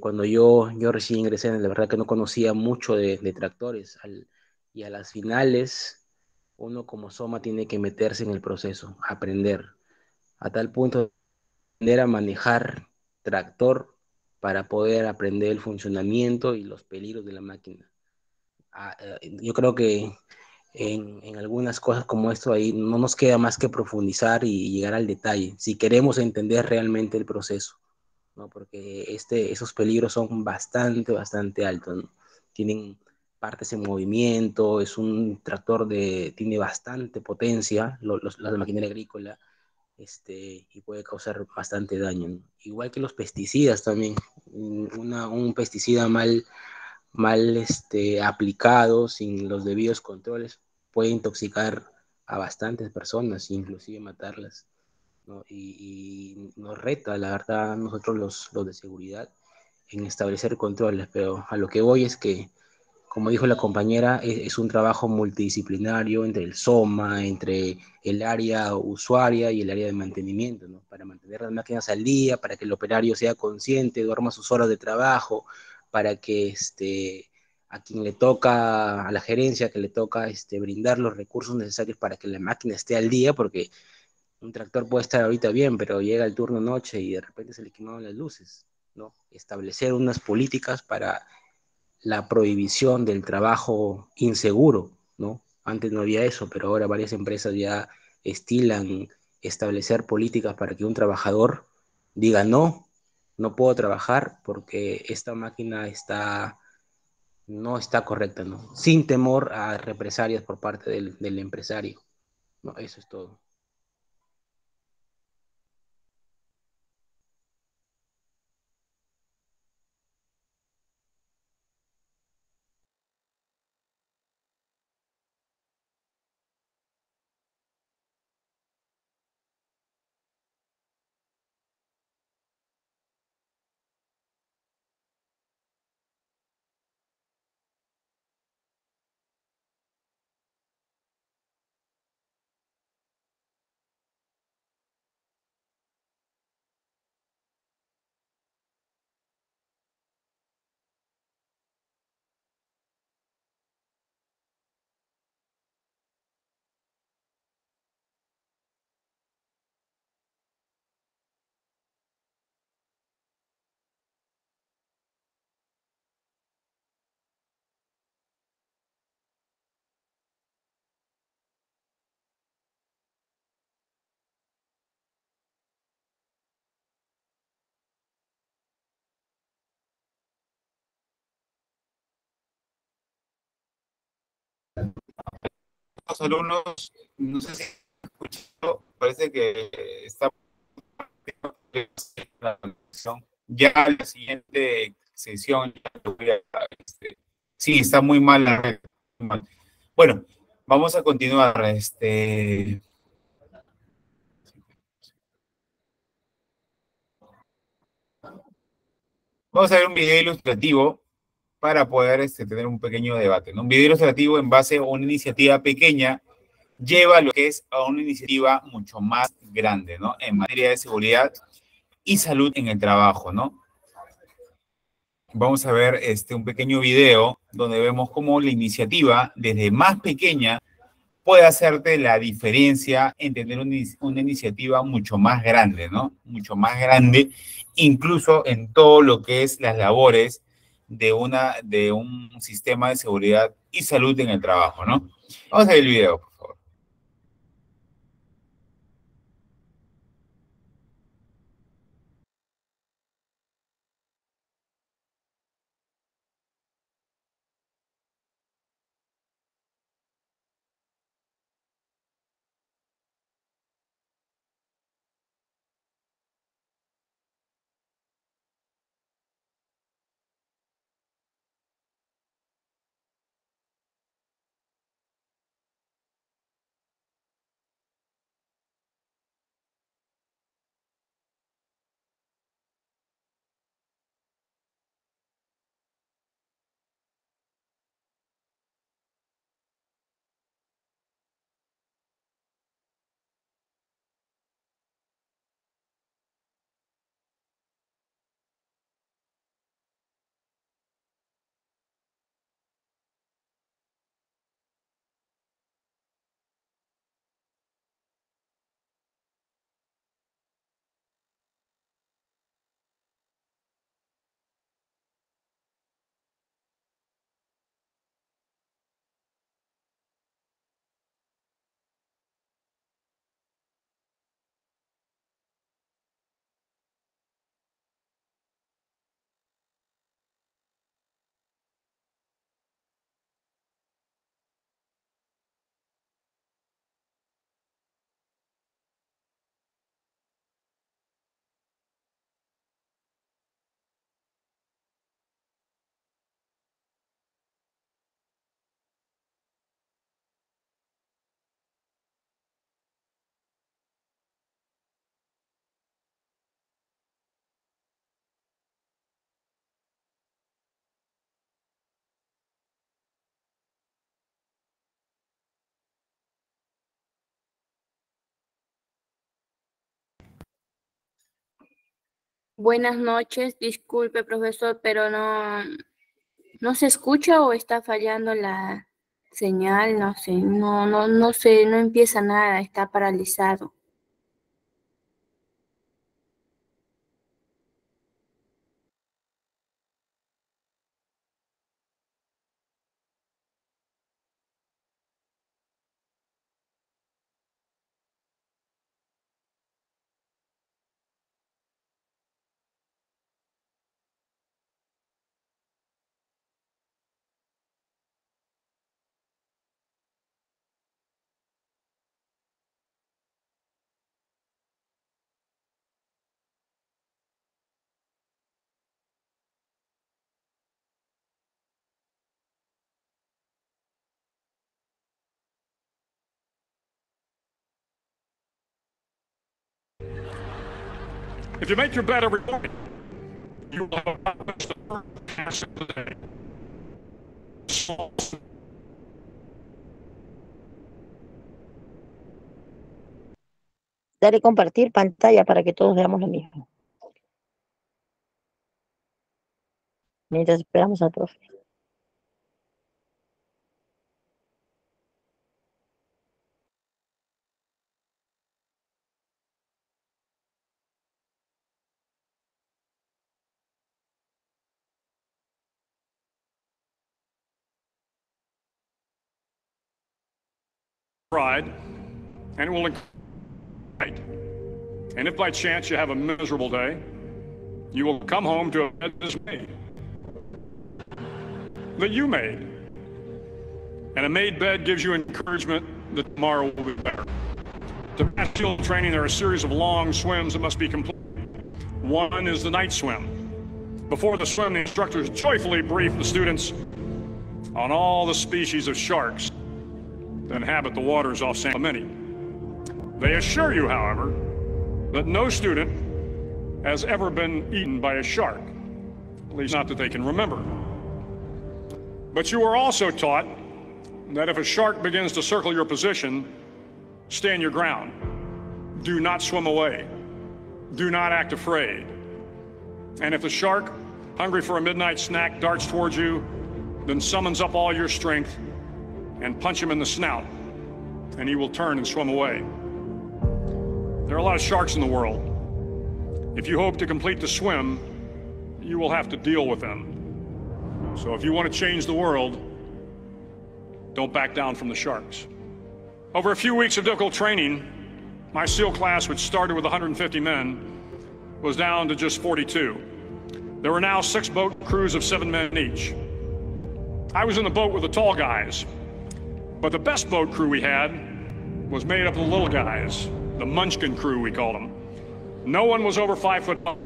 S3: Cuando yo recién ingresé, la verdad que no conocía mucho de tractores, y a las finales uno como Soma tiene que meterse en el proceso, aprender, a tal punto de aprender a manejar tractor para poder aprender el funcionamiento y los peligros de la máquina. Yo creo que en algunas cosas como esto ahí no nos queda más que profundizar y llegar al detalle, si queremos entender realmente el proceso, ¿no? Porque esos peligros son bastante altos, ¿no? Tienen partes en movimiento, es un tractor tiene bastante potencia, la maquinaria agrícola, y puede causar bastante daño, ¿no? Igual que los pesticidas también, un pesticida mal aplicado, sin los debidos controles, puede intoxicar a bastantes personas, inclusive matarlas, ¿no? Y nos reta, la verdad, nosotros los de seguridad en establecer controles, pero a lo que voy es que, como dijo la compañera, es un trabajo multidisciplinario entre el SOMA, entre el área usuaria y el área de mantenimiento, ¿no? Para mantener las máquinas al día, para que el operario sea consciente, duerma sus horas de trabajo, para que a quien le toca, a la gerencia que le toca brindar los recursos necesarios para que la máquina esté al día, porque un tractor puede estar ahorita bien, pero llega el turno noche y de repente se le quemaron las luces, ¿no? Establecer unas políticas para la prohibición del trabajo inseguro, ¿no? Antes no había eso, pero ahora varias empresas ya estilan establecer políticas para que un trabajador diga no puedo trabajar porque esta máquina está no está correcta, ¿no? Sin temor a represalias por parte del empresario, ¿no? Eso es todo.
S1: Los alumnos, no sé si escuchado, parece que está ya la siguiente sesión. Sí, está muy mal la red. Bueno, vamos a continuar. Vamos a ver un video ilustrativo para poder tener un pequeño debate, ¿no? Un video ilustrativo en base a una iniciativa pequeña lleva lo que es a una iniciativa mucho más grande, ¿no? En materia de seguridad y salud en el trabajo, ¿no? Vamos a ver un pequeño video donde vemos cómo la iniciativa, desde más pequeña, puede hacerte la diferencia en tener una iniciativa mucho más grande, ¿no? Mucho más grande, incluso en todo lo que es las labores de un sistema de seguridad y salud en el trabajo, ¿no? Vamos a ver el video, por favor.
S4: Buenas noches, disculpe profesor, pero no se escucha o está fallando la señal, no sé, no sé, no empieza nada, está paralizado.
S5: If you make your bed every morning, you will have accomplished the first task of the day.
S6: Dale compartir pantalla para que todos veamos lo mismo. Mientras esperamos al profe.
S5: Pride, and it will increase. And if by chance you have a miserable day, you will come home to a bed that is made, that you made. And a made bed gives you encouragement that tomorrow will be better. To pass SEAL training, there are a series of long swims that must be completed. One is the night swim. Before the swim, the instructors joyfully brief the students on all the species of sharks that inhabit the waters off San Clemente. They assure you, however, that no student has ever been eaten by a shark, at least not that they can remember. But you are also taught that if a shark begins to circle your position, stand your ground. Do not swim away. Do not act afraid. And if the shark, hungry for a midnight snack, darts towards you, then summons up all your strength and punch him in the snout, and he will turn and swim away. There are a lot of sharks in the world. If you hope to complete the swim, you will have to deal with them. So if you want to change the world, don't back down from the sharks. Over a few weeks of difficult training, my SEAL class, which started with 150 men, was down to just 42. There were now 6 boat crews of 7 men each. I was in the boat with the tall guys, but the best boat crew we had was made up of the little guys, the Munchkin crew, we called them. No one was over 5 foot high.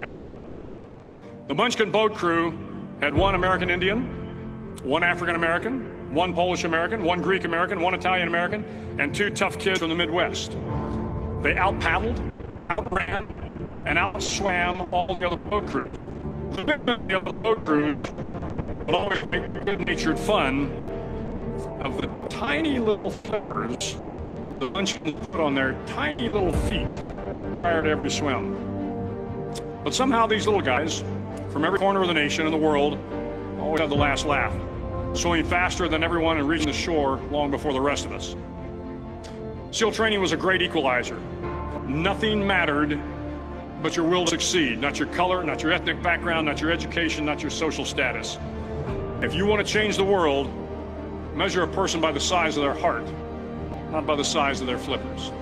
S5: The Munchkin boat crew had 1 American Indian, 1 African American, 1 Polish American, 1 Greek American, 1 Italian American, and 2 tough kids from the Midwest. They out-paddled, outran, and out-swam all the other boat crews. The other boat crews would always make good-natured fun of the tiny little flippers the Munchkins put on their tiny little feet prior to every swim. But somehow these little guys from every corner of the nation and the world always had the last laugh, swimming faster than everyone and reaching the shore long before the rest of us. SEAL training was a great equalizer. Nothing mattered but your will to succeed, not your color, not your ethnic background, not your education, not your social status. If you want to change the world, measure a person by the size of their heart, not by the size of their flippers.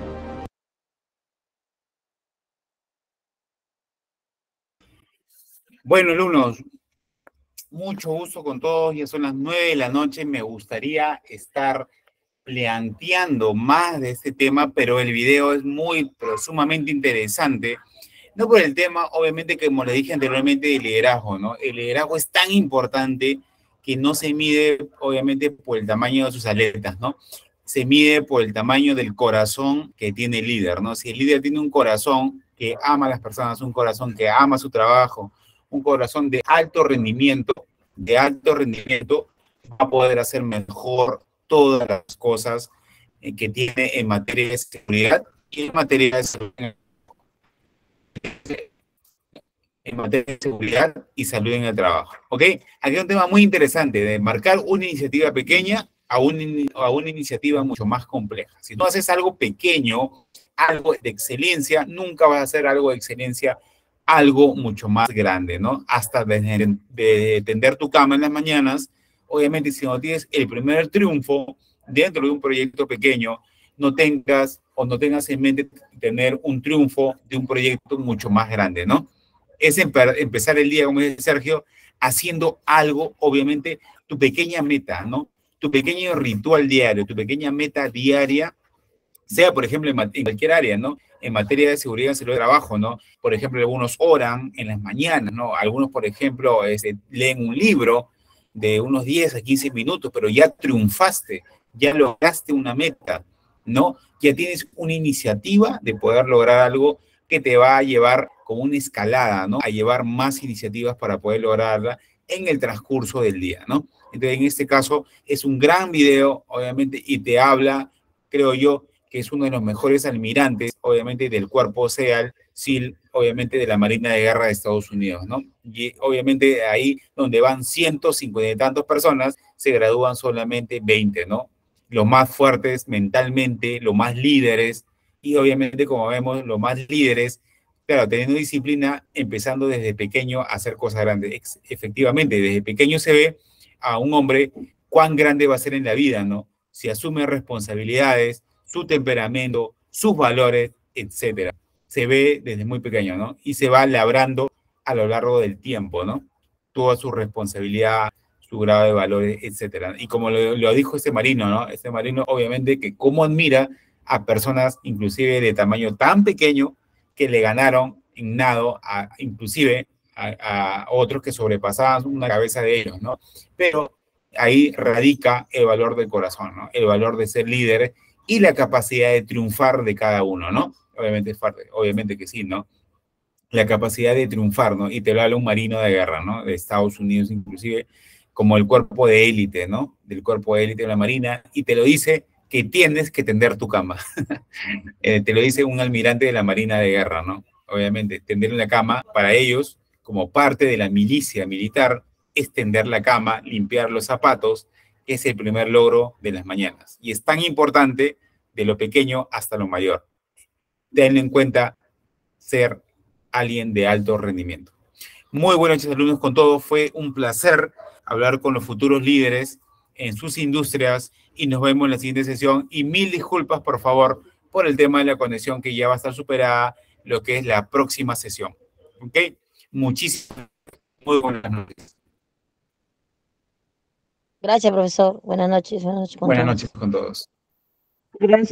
S1: Bueno, alumnos, mucho gusto con todos. Ya son las 9 de la noche. Me gustaría estar planteando más de este tema, pero el video es pero sumamente interesante. No por el tema, obviamente, que como les dije anteriormente, de liderazgo, ¿no? El liderazgo es tan importante que no se mide, obviamente, por el tamaño de sus aletas, ¿no? Se mide por el tamaño del corazón que tiene el líder, ¿no? Si el líder tiene un corazón que ama a las personas, un corazón que ama su trabajo, un corazón de alto rendimiento, va a poder hacer mejor todas las cosas que tiene en materia de seguridad y en materia de salud. En materia de seguridad y salud en el trabajo, ¿ok? Aquí hay un tema muy interesante de marcar una iniciativa pequeña a una iniciativa mucho más compleja. Si no haces algo pequeño, algo de excelencia, nunca vas a hacer algo de excelencia, algo mucho más grande, ¿no? Hasta de tender tu cama en las mañanas, obviamente si no tienes el primer triunfo dentro de un proyecto pequeño, no tengas en mente tener un triunfo de un proyecto mucho más grande, ¿no? Es empezar el día, como dice Sergio, haciendo algo, obviamente, tu pequeña meta, ¿no? Tu pequeño ritual diario, tu pequeña meta diaria, sea, por ejemplo, en cualquier área, ¿no? En materia de seguridad y salud de trabajo, ¿no? Por ejemplo, algunos oran en las mañanas, ¿no? Algunos, por ejemplo, leen un libro de unos 10 a 15 minutos, pero ya triunfaste, ya lograste una meta, ¿no? Ya tienes una iniciativa de poder lograr algo que te va a llevar como una escalada, ¿no? A llevar más iniciativas para poder lograrla en el transcurso del día, ¿no? Entonces, en este caso, es un gran video, obviamente, y te habla, creo yo, que es uno de los mejores almirantes, obviamente, del cuerpo SEAL, obviamente, de la Marina de Guerra de Estados Unidos, ¿no? Y obviamente ahí donde van 150 y tantas personas, se gradúan solamente 20, ¿no? Los más fuertes mentalmente, los más líderes, y obviamente, como vemos, los más líderes, claro, teniendo disciplina, empezando desde pequeño a hacer cosas grandes. Efectivamente, desde pequeño se ve a un hombre cuán grande va a ser en la vida, ¿no? Si asume responsabilidades, su temperamento, sus valores, etcétera. Se ve desde muy pequeño, ¿no? Y se va labrando a lo largo del tiempo, ¿no? Toda su responsabilidad, su grado de valores, etcétera. Y como lo dijo este marino, ¿no? Este marino, obviamente, que cómo admira a personas, inclusive de tamaño tan pequeño, que le ganaron en nado, inclusive a otros que sobrepasaban una cabeza de ellos, ¿no? Pero ahí radica el valor del corazón, ¿no? El valor de ser líder y la capacidad de triunfar de cada uno, ¿no? Obviamente que sí, ¿no? La capacidad de triunfar, ¿no? Y te lo habla un marino de guerra, ¿no? De Estados Unidos, inclusive, como el cuerpo de élite, ¿no? Del cuerpo de élite de la Marina, y te lo dice que tienes que tender tu cama. Te lo dice un almirante de la Marina de Guerra, ¿no? Obviamente, tender la cama para ellos, como parte de la milicia militar, es tender la cama, limpiar los zapatos, que es el primer logro de las mañanas. Y es tan importante de lo pequeño hasta lo mayor. Tenlo en cuenta ser alguien de alto rendimiento. Muy buenas noches, alumnos, con todos. Fue un placer hablar con los futuros líderes en sus industrias y nos vemos en la siguiente sesión. Y mil disculpas, por favor, por el tema de la conexión que ya va a estar superada, lo que es la próxima sesión. ¿Ok? Muchísimas, muy buenas noches.
S6: Gracias, profesor. Buenas noches. Buenas noches con
S1: Buenas
S6: todos.
S1: noches con todos.
S6: Gracias.